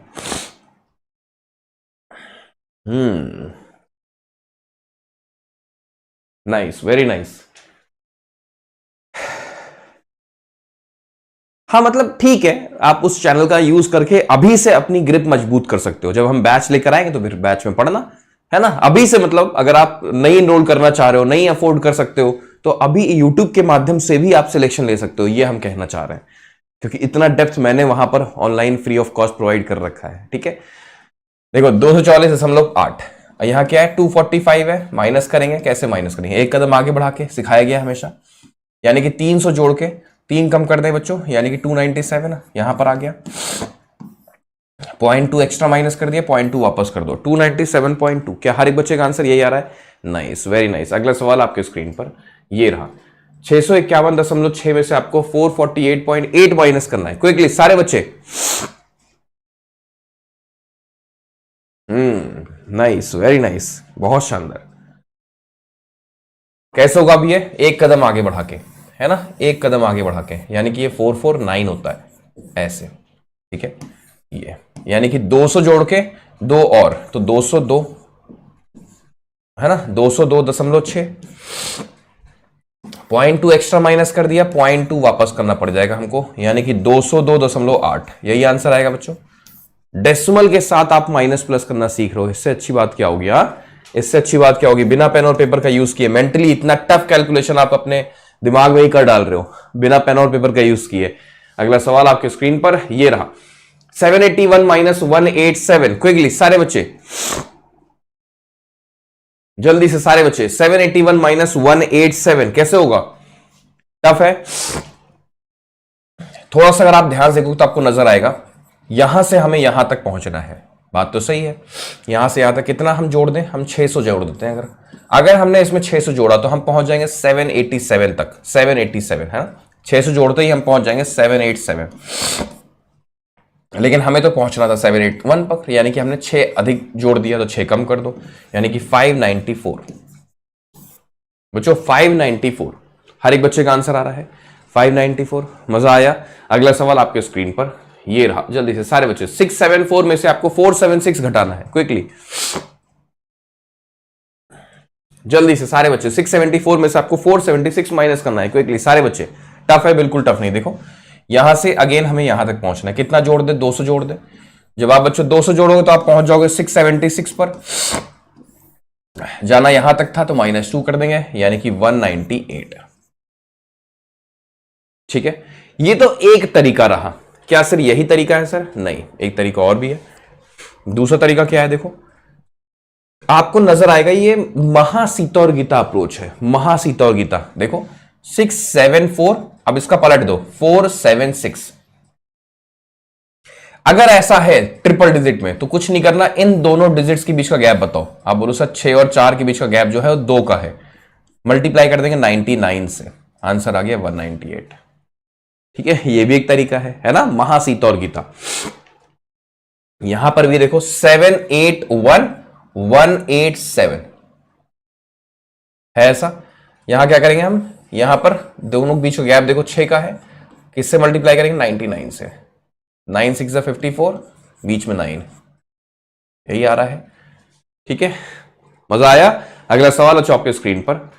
Nice, very nice. हाँ मतलब ठीक है, आप उस चैनल का यूज करके अभी से अपनी ग्रिप मजबूत कर सकते हो। जब हम बैच लेकर आएंगे तो फिर बैच में पढ़ना है ना। अभी से मतलब अगर आप नहीं इनरोल करना चाह रहे हो, नहीं अफोर्ड कर सकते हो, तो अभी यूट्यूब के माध्यम से भी आप सिलेक्शन ले सकते हो, ये हम कहना चाह रहे हैं। क्योंकि इतना डेप्थ मैंने वहां पर online free of cost provide कर रखा है। ठीक है, देखो 244.8, यहां क्या है? 245 है। माइनस करेंगे, कैसे माइनस करेंगे? एक कदम आगे बढ़ा के सिखाया गया हमेशा, यानी कि 300 जोड़ के 3 कम कर दें बच्चों, यानी कि 297 यहां पर आ गया। 0.2 एक्स्ट्रा माइनस कर दिया, 0.2 वापस कर दो, 297.2। क्या हर एक बच्चे का आंसर यही आ रहा है? Nice, very nice. अगला सवाल आपके स्क्रीन पर ये रहा। 651.6 में से आपको 448.8 माइनस करना है। क्विकली सारे बच्चे। नाइस, वेरी नाइस, बहुत शानदार। कैसे होगा अब ये? एक कदम आगे बढ़ा के, है ना, एक कदम आगे बढ़ा के, यानी कि ये 449 होता है ऐसे। ठीक है, ये यानी कि 200 जोड़ के 2 और, तो 202 है ना, 202.6 0.2 एक्स्ट्रा माइनस कर दिया, 0.2 वापस करना पड़ जाएगा हमको, यानी कि 202.8। यही आंसर आएगा बच्चों। डेसिमल के साथ आप माइनस प्लस करना सीख रहे हो, इससे अच्छी बात क्या होगी? इससे अच्छी बात क्या होगी? बिना पेन और पेपर का यूज किए मेंटली इतना टफ कैलकुलेशन आप अपने दिमाग में ही कर डाल रहे हो, बिना पेन और पेपर का यूज किए। अगला सवाल आपके स्क्रीन पर ये रहा, 781 माइनस 187। क्विकली सारे बच्चे, जल्दी से सारे बच्चे, 781 माइनस 187 कैसे होगा? टफ है थोड़ा सा, अगर आप ध्यान से देखो तो आपको नजर आएगा, यहां से हमें यहां तक पहुंचना है। बात तो सही है, यहां से यहां तक कितना हम जोड़ दें? हम 600 जोड़ देते हैं। अगर हमने इसमें 600 जोड़ा तो हम पहुंच जाएंगे 787 तक। 787 है ना, 600 जोड़ते ही हम पहुंच जाएंगे 787। लेकिन हमें तो पहुंचना था 781 पर, यानी कि हमने 6 अधिक जोड़ दिया तो 6 कम कर दो, यानी कि 594। बच्चों 594, हर एक बच्चे का आंसर आ रहा है 594। मजा आया? अगला सवाल आपके स्क्रीन पर ये रहा, जल्दी से सारे बच्चे, 674 में से आपको 476 घटाना है। क्विकली जल्दी से सारे बच्चे, 674 में से आपको 476 माइनस करना है। क्विकली सारे बच्चे, टफ है? बिल्कुल टफ नहीं। देखो यहां से अगेन हमें यहां तक पहुंचना है, कितना जोड़ दे? 200 जोड़ दे। जब आप बच्चों 200 जोड़ोगे तो आप पहुंच जाओगे 676 पर। जाना यहां तक था तो -2 कर देंगे, यानी कि 198। ठीक है, ये तो एक तरीका रहा। क्या सर यही तरीका है? सर नहीं, एक तरीका और भी है। दूसरा तरीका क्या है? देखो आपको नजर आएगा, ये महासीतौर गीता अप्रोच है। महासीतौर गीता देखो, 674, अब इसका पलट दो 476। अगर ऐसा है ट्रिपल डिजिट में तो कुछ नहीं करना, इन दोनों डिजिट्स के बीच का गैप बताओ। आप बोलो सर 6 और 4 के बीच का गैप जो है वो 2 का है, मल्टीप्लाई कर देंगे 99 से, आंसर आ गया 198। ठीक है, ये भी एक तरीका है ना, महासीतौर गीता। यहां पर भी देखो 781,187 है ऐसा। यहां क्या करेंगे हम? यहां पर दोनों के बीच का गैप देखो 6 का है, किससे मल्टीप्लाई करेंगे? 99 से। 9 6 54, बीच में 9, यही आ रहा है। ठीक है, मजा आया? अगला सवाल अच्छा आपके स्क्रीन पर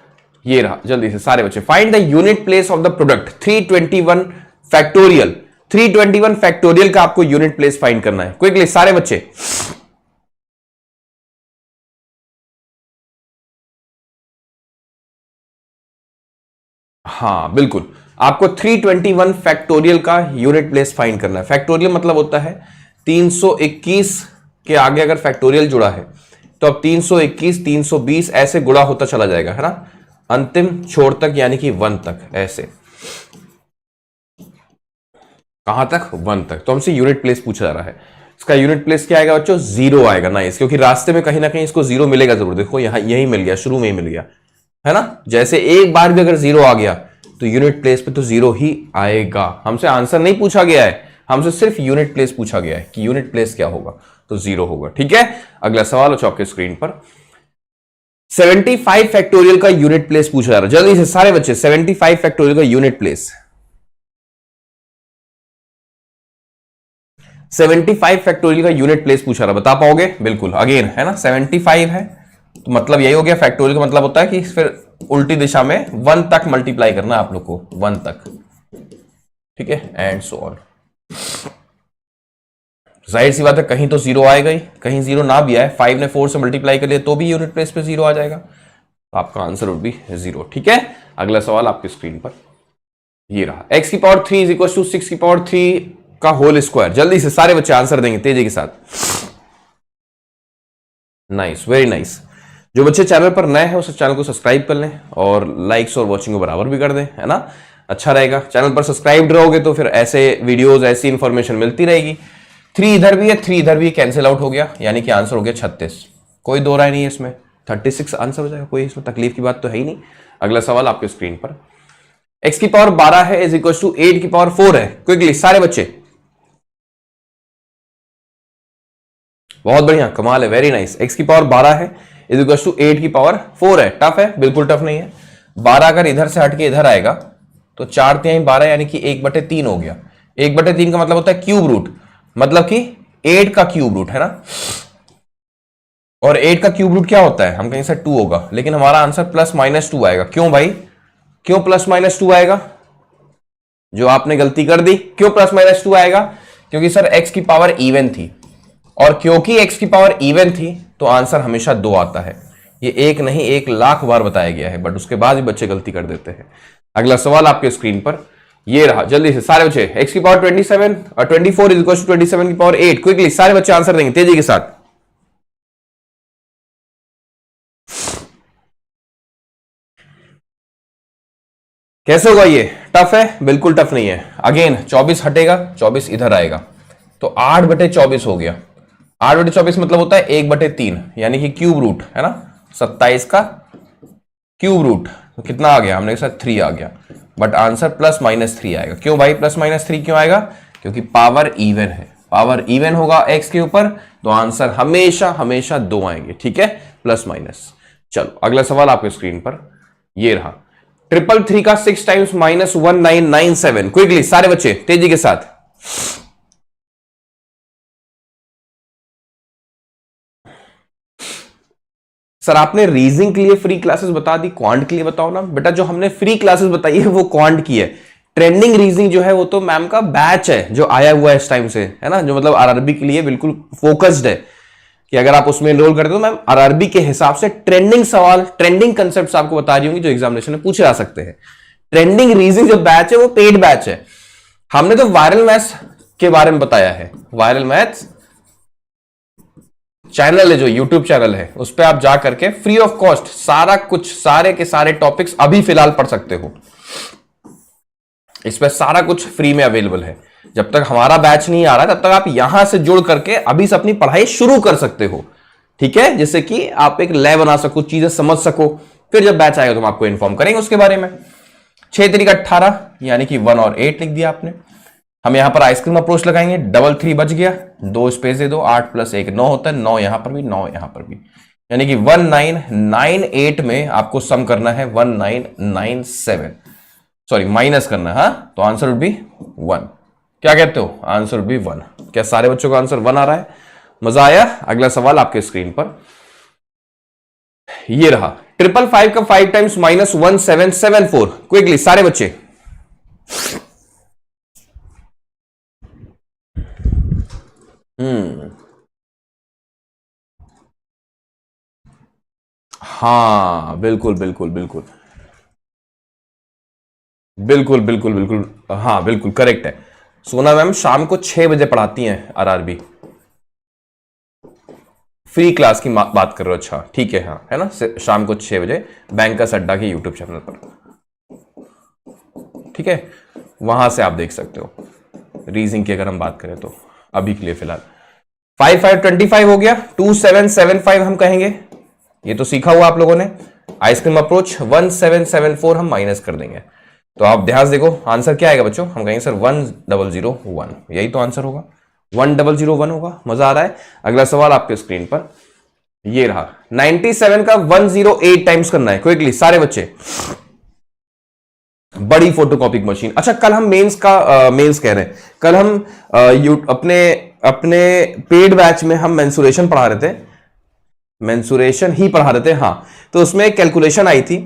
ये रहा, जल्दी से सारे बच्चे, find the unit place of the product 321 factorial. 321 factorial का आपको यूनिट प्लेस फाइंड करना है। क्विकली सारे बच्चे, हाँ बिल्कुल, आपको 321 फैक्टोरियल का यूनिट प्लेस फाइंड करना है। फैक्टोरियल मतलब होता है 321 के आगे अगर फैक्टोरियल जुड़ा है तो अब 321, 320 ऐसे गुणा होता चला जाएगा, है ना, अंतिम छोर तक, यानी कि 1 तक। ऐसे कहां तक? 1 तक। तो हमसे यूनिट प्लेस पूछा जा रहा है। इसका यूनिट प्लेस क्या आएगा बच्चों? 0 आएगा। नाइस, क्योंकि रास्ते में कहीं ना कहीं इसको 0 मिलेगा जरूर। देखो यहां यही मिल गया, शुरू में ही मिल गया, है ना। जैसे एक बार भी अगर 0 आ गया तो यूनिट प्लेस पे तो 0 ही आएगा। हमसे आंसर नहीं पूछा गया है, हमसे सिर्फ यूनिट प्लेस पूछा गया है कि यूनिट प्लेस क्या होगा, तो 0 होगा। ठीक है, अगला सवाल हो आपके स्क्रीन पर, 75 फैक्टोरियल का यूनिट प्लेस पूछा जा रहा है। जल्दी से सारे बच्चे, 75 फैक्टोरियल का यूनिट प्लेस। 75 फैक्टोरियल का यूनिट प्लेस पूछा रहा, बता पाओगे? बिल्कुल, अगेन है ना, 75 है तो मतलब यही हो गया। फैक्टोरियल का मतलब होता है कि फिर उल्टी दिशा में 1 तक मल्टीप्लाई करना है आप लोग को, 1 तक। ठीक है, एंड सो ऑन। जाहिर सी बात है कहीं तो 0 आएगा ही, कहीं 0 ना भी आए, 5 ने 4 से मल्टीप्लाई कर लिया तो भी यूनिट प्लेस पे 0 आ जाएगा, तो आपका आंसर वुड बी 0। ठीक है, अगला सवाल आपकी स्क्रीन पर ये रहा, x की पावर 3 इज इक्वल टू 6 की पावर 3 का होल स्क्वायर। जल्दी से सारे बच्चे आंसर देंगे तेजी के साथ। Nice, very nice. जो बच्चे चैनल पर नए हैं उस चैनल को सब्सक्राइब कर लें और लाइक्स और वॉचिंग को बराबर भी कर दें, है ना, अच्छा रहेगा। चैनल पर सब्सक्राइब रहोगे तो फिर ऐसे वीडियोस, ऐसी इंफॉर्मेशन मिलती रहेगी। 3 इधर भी है, 3 इधर भी कैंसिल आउट हो गया, यानी कि आंसर हो गया 36। कोई दो राय नहीं है इसमें, 36 आंसर हो जाएगा, कोई इसमें तकलीफ की बात तो है ही नहीं। अगला सवाल आपके स्क्रीन पर, x की पावर 12 है इज इक्वल टू 8 की पावर 4 है। क्विकली सारे बच्चे, बहुत बढ़िया, कमाल है, वेरी नाइस। x की पावर 12 है इज इक्वल टू 8 की पावर 4 है। टफ है? बिल्कुल टफ नहीं है। 12 अगर इधर से हट के इधर आएगा तो 4×3 12, यानी कि 1/3 हो गया। 1/3 का मतलब होता है क्यूब रूट, मतलब कि 8 का क्यूब रूट, है ना। और 8 का क्यूब रूट क्या होता है? हम कहीं से 2 होगा, लेकिन हमारा आंसर +-2 आएगा। क्यों भाई? क्यों प्लस माइनस 2 आएगा? जो आपने गलती कर दी, क्यों प्लस माइनस 2 आएगा? क्योंकि सर x की पावर इवन थी, और क्योंकि x की पावर इवन थी तो आंसर हमेशा 2 आता है। ये एक नहीं 1,00,000 बार बताया गया है, बट उसके बाद भी बच्चे गलती कर देते हैं। अगला सवाल आपके स्क्रीन पर ये रहा, जल्दी से सारे बच्चे। x की पावर 27 और 24 इज इक्वल टू 27 की पावर 8। क्विकली सारे बच्चे आंसर देंगे तेजी के साथ। कैसे होगा ये? टफ है? बिल्कुल टफ नहीं है। अगेन 24 हटेगा, 24 इधर आएगा, तो 8/24 हो गया। 8/24 मतलब होता है 1/3, यानी कि क्यूब रूट है ना, 27 का क्यूब रूट। तो कितना आ गया? हमने कहा 3 आ गया, बट आंसर प्लस माइनस 3 आएगा। क्यों भाई प्लस माइनस 3 क्यों आएगा? क्योंकि पावर इवन है, पावर इवन होगा x के ऊपर, तो आंसर हमेशा हमेशा 2 आएंगे। ठीक है, प्लस माइनस। चलो अगला सवाल आपके स्क्रीन पर ये रहा, 333 का 6 टाइम्स -1997। क्विकली सारे बच्चे तेजी के साथ। सर आपने रीजनिंग के लिए फ्री क्लासेस बता दी, क्वांट के लिए बताओ ना। बेटा जो हमने फ्री क्लासेस बताई है वो क्वांट की है। ट्रेंडिंग रीजनिंग जो है वो तो मैम का बैच है जो आया हुआ है इस टाइम से, है ना, जो मतलब आरआरबी के लिए बिल्कुल फोकस्ड है कि अगर आप उसमें एनरोल करते हो तो मैम आरआरबी के हिसाब से ट्रेंडिंग सवाल, ट्रेंडिंग कंसेप्ट आपको बता रही होंगी जो एग्जामिनेशन में पूछे जा सकते हैं। ट्रेंडिंग रीजनिंग जो बैच है वो पेड बैच है। हमने तो वायरल मैथ्स के बारे में बताया है। वायरल मैथ्स चैनल है जो यूट्यूब चैनल है, उस पर आप जा करके फ्री ऑफ कॉस्ट सारा कुछ, सारे के सारे टॉपिक्स अभी फिलहाल पढ़ सकते हो। इस पर सारा कुछ फ्री में अवेलेबल है। जब तक हमारा बैच नहीं आ रहा है तब तक आप यहां से जुड़ करके अभी से अपनी पढ़ाई शुरू कर सकते हो। ठीक है, जिससे कि आप एक लय बना सको, चीजें समझ सको। फिर जब बैच आएगा तो हम आपको इन्फॉर्म करेंगे उसके बारे में। 6 3 18 यानी कि 1 और 8 लिख दिया आपने। हम यहां पर आइसक्रीम अप्रोच लगाएंगे, 3 बच गया, 2 स्पेस दे दो, 8 + 1 9 होता है, 9 यहां पर भी, 9 यहां पर भी, यानी कि 1998 में आपको सम करना है 1997, सॉरी माइनस करना है। हाँ, तो आंसर वुड बी 1। क्या कहते हो? Answer would be 1। क्या सारे बच्चों का आंसर 1 आ रहा है? मजा आया? अगला सवाल आपके स्क्रीन पर ये रहा, 555 का 5 टाइम्स -1774। क्विकली सारे बच्चे। हाँ बिल्कुल बिल्कुल बिल्कुल बिल्कुल बिल्कुल बिल्कुल, हाँ बिल्कुल करेक्ट है। सोना मैम शाम को 6 बजे पढ़ाती हैं आरआरबी। फ्री क्लास की बात कर रहे हो? अच्छा ठीक है, हाँ है ना, शाम को 6 बजे बैंकर्स अड्डा के यूट्यूब चैनल पर। ठीक है, वहां से आप देख सकते हो। रीजनिंग की अगर हम बात करें तो अभी के लिए फिलहाल 5525 हो गया, 2775 हम कहेंगे, ये तो सीखा हुआ आप लोगों ने। आइसक्रीम अप्रोच 1774 हम माइनस कर देंगे, तो आप ध्यान से देखो आंसर क्या आएगा बच्चों। हम कहेंगे सर 1001, यही तो आंसर होगा, 1001 होगा। मजा आ रहा है? अगला सवाल आपके स्क्रीन पर ये रहा, 97 का 108 टाइम्स करना है। क्विकली सारे बच्चे। बड़ी फोटोकॉपी मशीन। अच्छा कल हम मेंस का मेंस कह रहे हैं, कल हम अपने अपने पेड बैच में हम मेंसुरेशन पढ़ा रहे थे, मेंसुरेशन ही पढ़ा रहे थे। हाँ, तो उसमें एक कैलकुलेशन आई थी,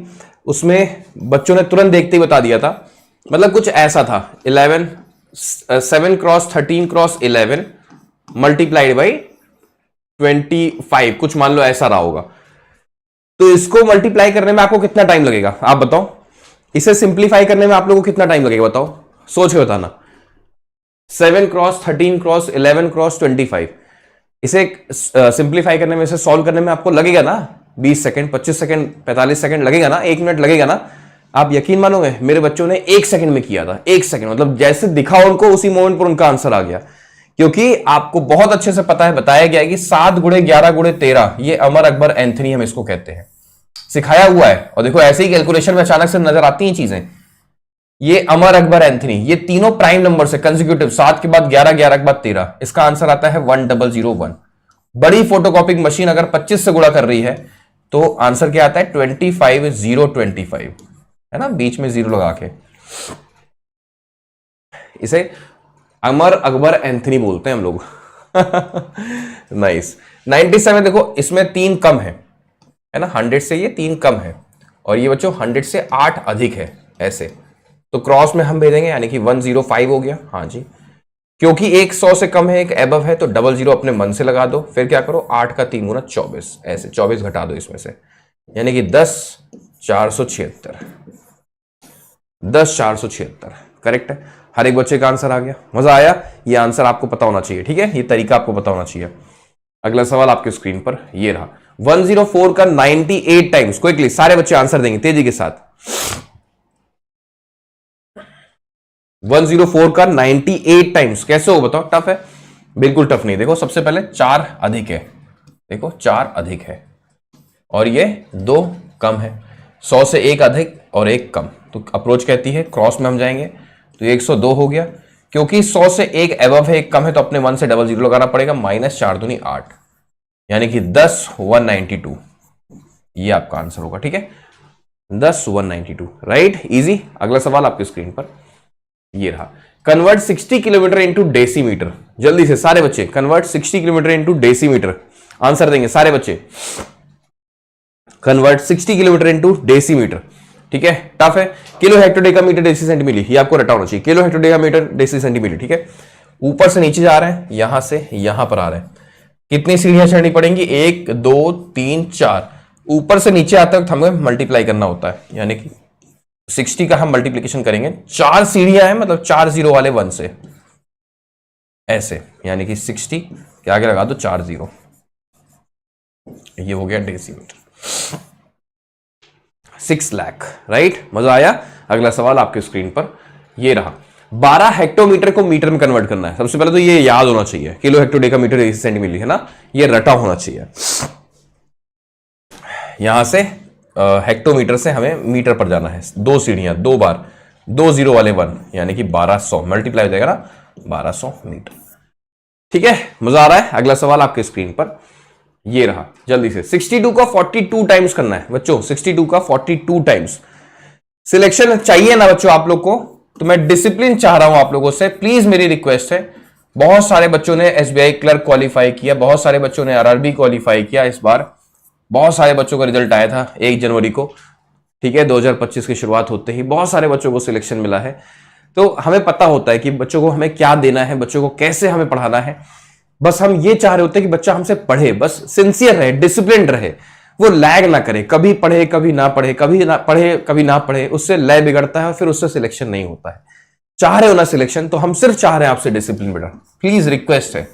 उसमें बच्चों ने तुरंत देखते ही बता दिया था। मतलब कुछ ऐसा था, 7 क्रॉस 13 क्रॉस 11 मल्टीप्लाइड बाई 25, कुछ मान लो ऐसा रहा होगा। तो इसको मल्टीप्लाई करने में आपको कितना टाइम लगेगा आप बताओ? इसे सिंप्लीफाई करने में आप लोगों को कितना टाइम लगेगा बताओ? सोच के बताना। 7 क्रॉस 13 क्रॉस 11 क्रॉस 25, इसे सिंप्लीफाई करने में, इसे सॉल्व करने में आपको लगेगा ना 20 सेकंड, 25 सेकंड, 45 सेकंड लगेगा ना, 1 मिनट लगेगा ना। आप यकीन मानोगे मेरे बच्चों ने 1 सेकंड में किया था। 1 सेकंड मतलब जैसे दिखा उनको उसी मोमेंट पर उनका आंसर आ गया। क्योंकि आपको बहुत अच्छे से पता है, बताया गया है कि 7 गुणे 11 गुणे 13, ये अमर अकबर एंथनी हम इसको कहते हैं, सिखाया हुआ है। और देखो ऐसे ही कैलकुलेशन में अचानक से नजर आती हैं चीजें। ये अमर अकबर एंथनी, ये तीनों प्राइम नंबर से कंसेक्यूटिव, 7 के बाद 11, 11 के बाद 13, इसका आंसर आता है 1001। बड़ी फोटोकॉपिंग मशीन अगर 25 से गुणा कर रही है तो आंसर क्या आता है? 25025, है ना, बीच में 0 लगा के। इसे अमर अकबर एंथनी बोलते हैं हम लोग। नाइस। 97 देखो इसमें 3 कम है ना, 100 से ये 3 कम है, और ये बच्चों 100 से 8 अधिक है। ऐसे, तो क्रॉस में हम भेजेंगे यानी कि 105 हो गया। हाँ जी, क्योंकि एक 100 से कम है, एक एबव है, तो डबल जीरो अपने मन से लगा दो। फिर क्या करो, 8 का 3 गुना 24, ऐसे 24 घटा दो इसमें से, यानी कि 10,476। 10,476 करेक्ट है। हर एक बच्चे का आंसर आ गया। मजा आया? ये आंसर आपको पता होना चाहिए, ठीक है, ये तरीका आपको पता होना चाहिए। अगला सवाल आपके स्क्रीन पर ये रहा, 104 का 98 टाइम्स। क्विकली सारे बच्चे आंसर देंगे तेजी के साथ। 104 का 98 टाइम्स कैसे हो बताओ? टफ है? बिल्कुल टफ नहीं। देखो सबसे पहले 4 अधिक है, देखो 4 अधिक है और ये 2 कम है, 100 से 1 अधिक और 1 कम, तो अप्रोच कहती है क्रॉस में हम जाएंगे, तो ये 102 हो गया। क्योंकि 100 से 1 एबव है, 1 कम है, तो अपने 1 से डबल जीरो लगाना पड़ेगा, -4 दूनी 8, यानी कि 10,192, ये आपका आंसर होगा। ठीक है, 10,192, राइट, इजी। अगला सवाल आपकी स्क्रीन पर ये रहा, कन्वर्ट 60 किलोमीटर इंटू डेसीमीटर। जल्दी से सारे बच्चे convert 60 kilometre into decimetre, answer देंगे सारे बच्चे। कन्वर्ट 60 किलोमीटर इंटू डेसीमीटर, ठीक है, टफ है। किलो हेक्टोडेकामीटर डेसी सेंटीमीटर, ये आपको रटा होना चाहिए, किलो हेक्टोडेकामीटर डेसी सेंटीमीटर। ठीक है, ऊपर से नीचे जा रहे हैं, यहां से यहां पर आ रहे हैं, कितनी सीढ़ियां चढ़नी पड़ेंगी? 1 2 3 4, ऊपर से नीचे आते वक्त हमें मल्टीप्लाई करना होता है, यानी कि 60 का हम मल्टीप्लीकेशन करेंगे, 4 सीढ़ियां हैं, मतलब 4 जीरो वाले 1 से ऐसे, यानी कि 60 के आगे लगा दो 4 जीरो, ये हो गया डेसीमीटर। 6 लाख, राइट, मजा आया। अगला सवाल आपके स्क्रीन पर ये रहा, 12 हेक्टोमीटर को मीटर में कन्वर्ट करना है। सबसे पहले तो ये याद होना चाहिए, किलो हेक्टोडेकामीटर डेसी सेंटीमीटर, है ना, ये रटा होना चाहिए। यहां से हेक्टोमीटर से हमें मीटर पर जाना है, 2 सीढ़ियां, 2 बार, 2 जीरो वाले 1, यानी कि 1200 मल्टीप्लाई हो जाएगा ना, 1200 मीटर। ठीक है, मजा आ रहा है। अगला सवाल आपके स्क्रीन पर ये रहा, जल्दी से 62 का 42 टाइम्स करना है बच्चों, 62 का 42 टाइम्स। सिलेक्शन चाहिए ना बच्चों आप लोग को, तो मैं डिसिप्लिन चाह रहा हूं आप लोगों से, प्लीज मेरी रिक्वेस्ट है। बहुत सारे बच्चों ने एसबीआई क्लर्क क्वालिफाई किया, बहुत सारे बच्चों ने आरआरबी क्वालिफाई किया इस बार, बहुत सारे बच्चों का रिजल्ट आया था 1 जनवरी को, ठीक है, 2025 की शुरुआत होते ही बहुत सारे बच्चों को सिलेक्शन मिला है। तो हमें पता होता है कि बच्चों को हमें क्या देना है, बच्चों को कैसे हमें पढ़ाना है। बस हम ये चाह रहे होते हैं कि बच्चा हमसे पढ़े, बस सिंसियर रहे, डिसिप्लिन रहे, वो लैग ना करे, कभी पढ़े कभी ना पढ़े, कभी ना पढ़े कभी ना पढ़े, उससे लय बिगड़ता है और फिर उससे सिलेक्शन नहीं होता है। चाह रहे हो ना सिलेक्शन, तो हम सिर्फ चाह रहे हैं आपसे डिसिप्लिन बेटा, प्लीज रिक्वेस्ट है।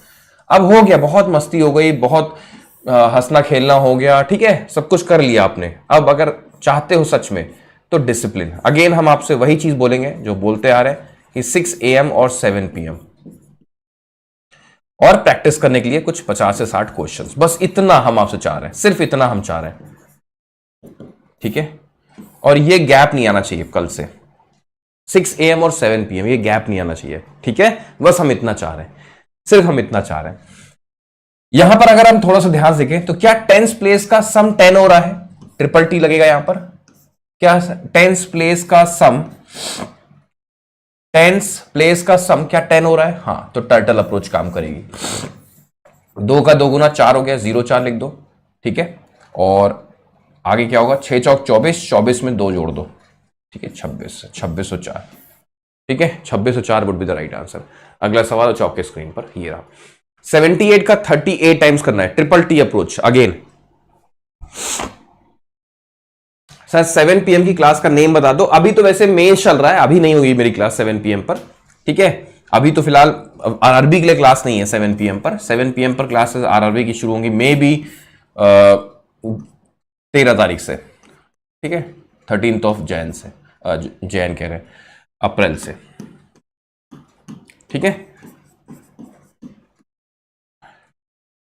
अब हो गया, बहुत मस्ती हो गई, बहुत हंसना खेलना हो गया, ठीक है, सब कुछ कर लिया आपने। अब अगर चाहते हो सच में तो डिसिप्लिन। अगेन हम आपसे वही चीज बोलेंगे जो बोलते आ रहे हैं कि 6 AM और 7 PM, और प्रैक्टिस करने के लिए कुछ 50 से 60 क्वेश्चंस, बस इतना हम आपसे चाह रहे हैं, सिर्फ इतना हम चाह रहे हैं, ठीक है। और ये गैप नहीं आना चाहिए कल से, 6 AM और 7 PM, ये गैप नहीं आना चाहिए, ठीक है, बस हम इतना चाह रहे हैं, सिर्फ हम इतना चाह रहे हैं। यहां पर अगर हम थोड़ा सा ध्यान देखें तो क्या टेंस प्लेस का सम 10 हो रहा है? ट्रिपल टी लगेगा यहां पर, क्या टेंस प्लेस का सम, टेंस प्लेस का सम क्या 10 हो रहा है? हाँ, तो टर्टल अप्रोच काम करेगी। 2 का 2 गुना 4 हो गया, 0 4 लिख दो, ठीक है, और आगे क्या होगा, 6 चौक 24, 24 में 2 जोड़ दो, ठीक है, 26, 2604, ठीक है, 2604 would be the right answer. अगला सवाल चौक के स्क्रीन पर ये रहा, 78 का 38 टाइम्स करना है, triple T approach. Again sir 7 PM की क्लास का नेम बता दो। अभी तो वैसे मेंस चल रहा है, अभी नहीं हुई मेरी क्लास 7 PM पर, ठीक है, अभी तो फिलहाल आरआरबी के लिए क्लास नहीं है 7 PM पर। 7 PM पर क्लासेस आरआरबी की शुरू होंगी मे बी 13 तारीख से, ठीक है, 13th ऑफ जैन से, जैन कह रहे हैं, अप्रैल से, ठीक है।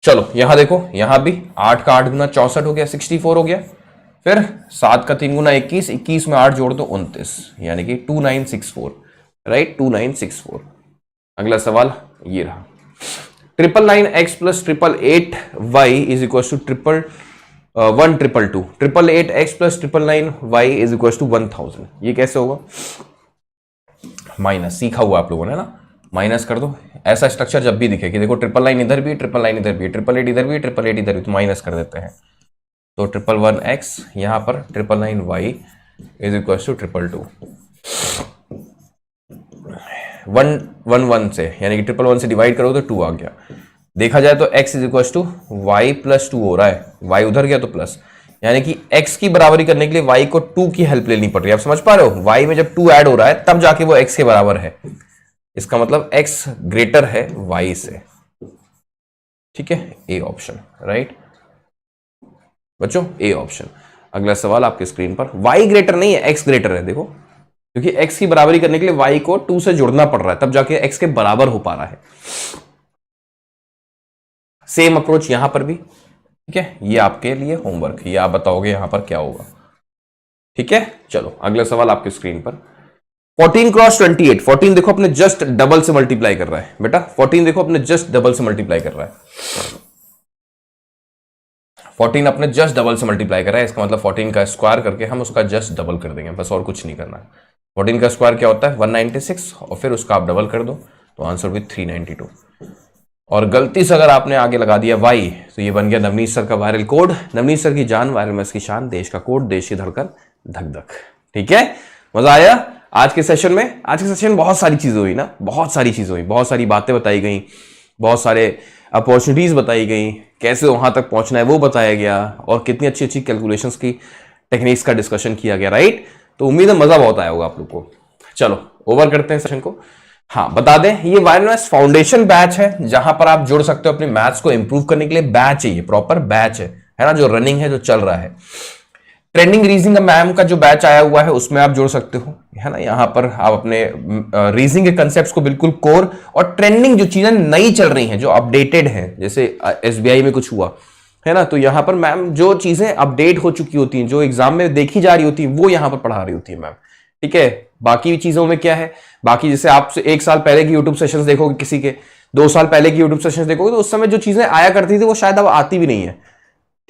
चलो यहां देखो, यहां भी 8 का 8 गुना 64 हो गया, 64 हो गया, फिर 7 का 3 गुना 21, 21 में 8 जोड़ दो 29, यानी कि 2964, राइट, 2964। अगला सवाल ये रहा, 999x plus 888y is equal to 122, 888x plus 999y is equal to 1000। ये कैसे होगा? माइनस सीखा हुआ आप लोगों ने ना, माइनस कर दो। ऐसा स्ट्रक्चर जब भी दिखे कि देखो 999 इधर भी, 999 इधर भी, 888 इधर भी, 888 इधर भी, तो माइनस कर देते हैं। तो 111x यहां पर 999y इज इक्वल टू 222, 1 से यानी कि 111 से डिवाइड करो तो 2 आ गया। देखा जाए तो x is equal to y plus 2 हो रहा है, y उधर गया तो प्लस, यानी कि x की बराबरी करने के लिए y को 2 की हेल्प लेनी पड़ रही है। आप समझ पा रहे हो, y में जब 2 ऐड हो रहा है तब जाके वो x के बराबर है। इसका मतलब x ग्रेटर है y से। ठीक है, ए ऑप्शन राइट बच्चों, ए ऑप्शन। अगला सवाल आपके स्क्रीन पर, y ग्रेटर नहीं है x ग्रेटर है। देखो क्योंकि x की बराबरी करने के लिए y को 2 से जुड़ना पड़ रहा है तब जाके x के बराबर हो पा रहा है। सेम अप्रोच यहां पर भी। ठीक है, ये आपके लिए होमवर्क, ये आप बताओगे यहां पर क्या होगा। ठीक है, चलो अगला सवाल आपके स्क्रीन पर, 14 क्रॉस 28। 14 देखो अपने जस्ट डबल से मल्टीप्लाई कर रहा है बेटा, 14 देखो अपने जस्ट डबल से मल्टीप्लाई कर रहा है। 14 अपने जस्ट डबल से मल्टीप्लाई कर रहा है, इसका मतलब 14 का स्क्वायर करके हम उसका जस्ट डबल कर देंगे, बस और कुछ नहीं करना है। 14 का स्क्वायर क्या होता है 196, और फिर उसका आप डबल कर दो तो आंसर भी 392। और गलती से अगर आपने आगे लगा दिया y तो ये बन गया नवनीत सर का वायरल कोड। नवनीत सर की जान, वायरल मैथ्स की शान, देश का कोड, देश की धड़कन, धक धक। ठीक है, मजा आया आज के सेशन में? आज के सेशन में बहुत सारी चीजें हुई ना, बहुत सारी चीजें हुई, बहुत सारी बातें बताई गई, बहुत सारे अपॉर्चुनिटीज बताई गई, कैसे वहां तक पहुंचना है वो बताया गया, और कितनी अच्छी अच्छी कैलकुलेशंस की टेक्निक्स का डिस्कशन किया गया राइट। तो उम्मीद है मजा बहुत आया होगा आप लोग को। चलो ओवर करते हैं सेशन को। हाँ बता दें, ये वायरल मैथ्स फाउंडेशन बैच है जहां पर आप जुड़ सकते हो अपने मैथ्स को इंप्रूव करने के लिए। बैच है ये, प्रॉपर बैच है ना, जो रनिंग है, जो चल रहा है। ट्रेंडिंग रीजनिंग मैम का जो बैच आया हुआ है उसमें आप जुड़ सकते हो, है ना। यहाँ पर आप अपने रीजनिंग के कंसेप्ट्स को बिल्कुल कोर और ट्रेंडिंग जो चीजें नई चल रही हैं, जो अपडेटेड हैं, जैसे एसबीआई में कुछ हुआ है ना, तो यहाँ पर मैम जो चीजें अपडेट हो चुकी होती हैं, जो एग्जाम में देखी जा रही होती है, वो यहाँ पर पढ़ा रही होती है मैम। ठीक है, बाकी चीजों में क्या है, बाकी जैसे आप 1 साल पहले की यूट्यूब सेशंस देखोगे, किसी के 2 साल पहले की यूट्यूब सेशंस देखोगे, तो उस समय जो चीजें आया करती थी वो शायद अब आती भी नहीं है।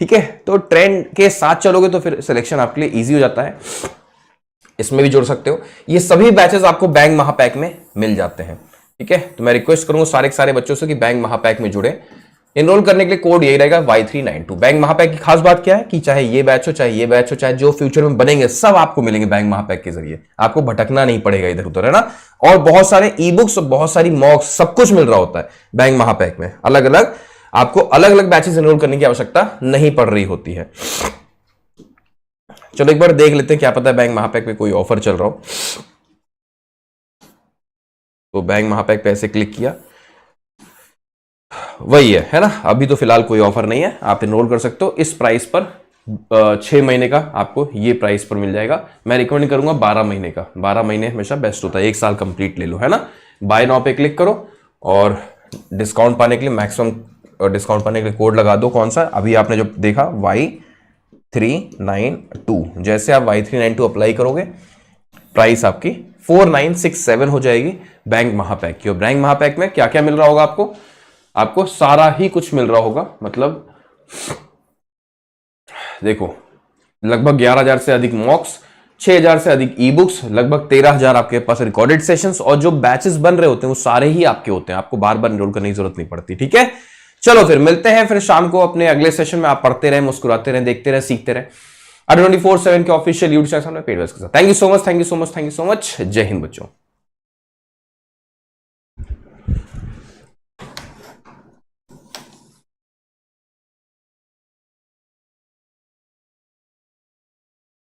ठीक है, तो ट्रेंड के साथ चलोगे तो फिर सिलेक्शन आपके लिए इजी हो जाता है। इसमें भी जुड़ सकते हो। ये सभी बैचेस आपको बैंक महापैक में मिल जाते हैं। ठीक है, तो मैं रिक्वेस्ट करूंगा सारे के सारे बच्चों से कि बैंक महापैक में जुड़े। एनरोल करने के लिए कोड यही रहेगा Y392। बैंक महापैक की खास बात क्या है कि चाहे ये बैच हो, चाहे ये बैच हो, चाहे जो फ्यूचर में बनेंगे, सब आपको मिलेंगे बैंक महापैक के जरिए। आपको भटकना नहीं पड़ेगा इधर उधर, है ना। और बहुत सारे ई बुक्स और बहुत सारी मॉक्स, सब कुछ मिल रहा होता है बैंक महापैक में। अलग अलग आपको अलग अलग बैचेस एनरोल करने की आवश्यकता नहीं पड़ रही होती है। चलो एक बार देख लेते हैं, क्या पता है बैंक महापैक में कोई ऑफर चल रहा हो। तो बैंक महापैक पे ऐसे क्लिक किया, वही है ना। अभी तो फिलहाल कोई ऑफर नहीं है, आप एनरोल कर सकते हो इस प्राइस पर। 6 महीने का आपको ये प्राइस पर मिल जाएगा। मैं रिकमेंड करूंगा 12 महीने का। 12 महीने हमेशा बेस्ट होता है, 1 साल कंप्लीट ले लो, है ना। बाय नाउ पे क्लिक करो और डिस्काउंट पाने के लिए, मैक्सिमम डिस्काउंट पाने के लिए कोड लगा दो। कौन सा? अभी आपने जो देखा Y392। जैसे आप Y392 अप्लाई करोगे, प्राइस आपकी 4967 हो जाएगी बैंक महापैक की। और बैंक महापैक में क्या क्या मिल रहा होगा आपको? आपको सारा ही कुछ मिल रहा होगा। मतलब देखो, लगभग 11,000 से अधिक मॉक्स, 6,000 से अधिक ई बुक्स, लगभग 13,000 आपके पास रिकॉर्डेड सेशंस, और जो बैचेस बन रहे होते हैं वो सारे ही आपके होते हैं। आपको बार बार एनरोल करने की जरूरत नहीं पड़ती। ठीक है, चलो फिर मिलते हैं फिर शाम को अपने अगले सेशन में। आप पढ़ते रहे, मुस्कुराते रहे, देखते रहे, सीखते रहे। 24/7 के ऑफिशियल यूट्यूब चैनल में पेड बैच के साथ। Thank you so much, thank you so much, thank you so much. जय हिंद बच्चों।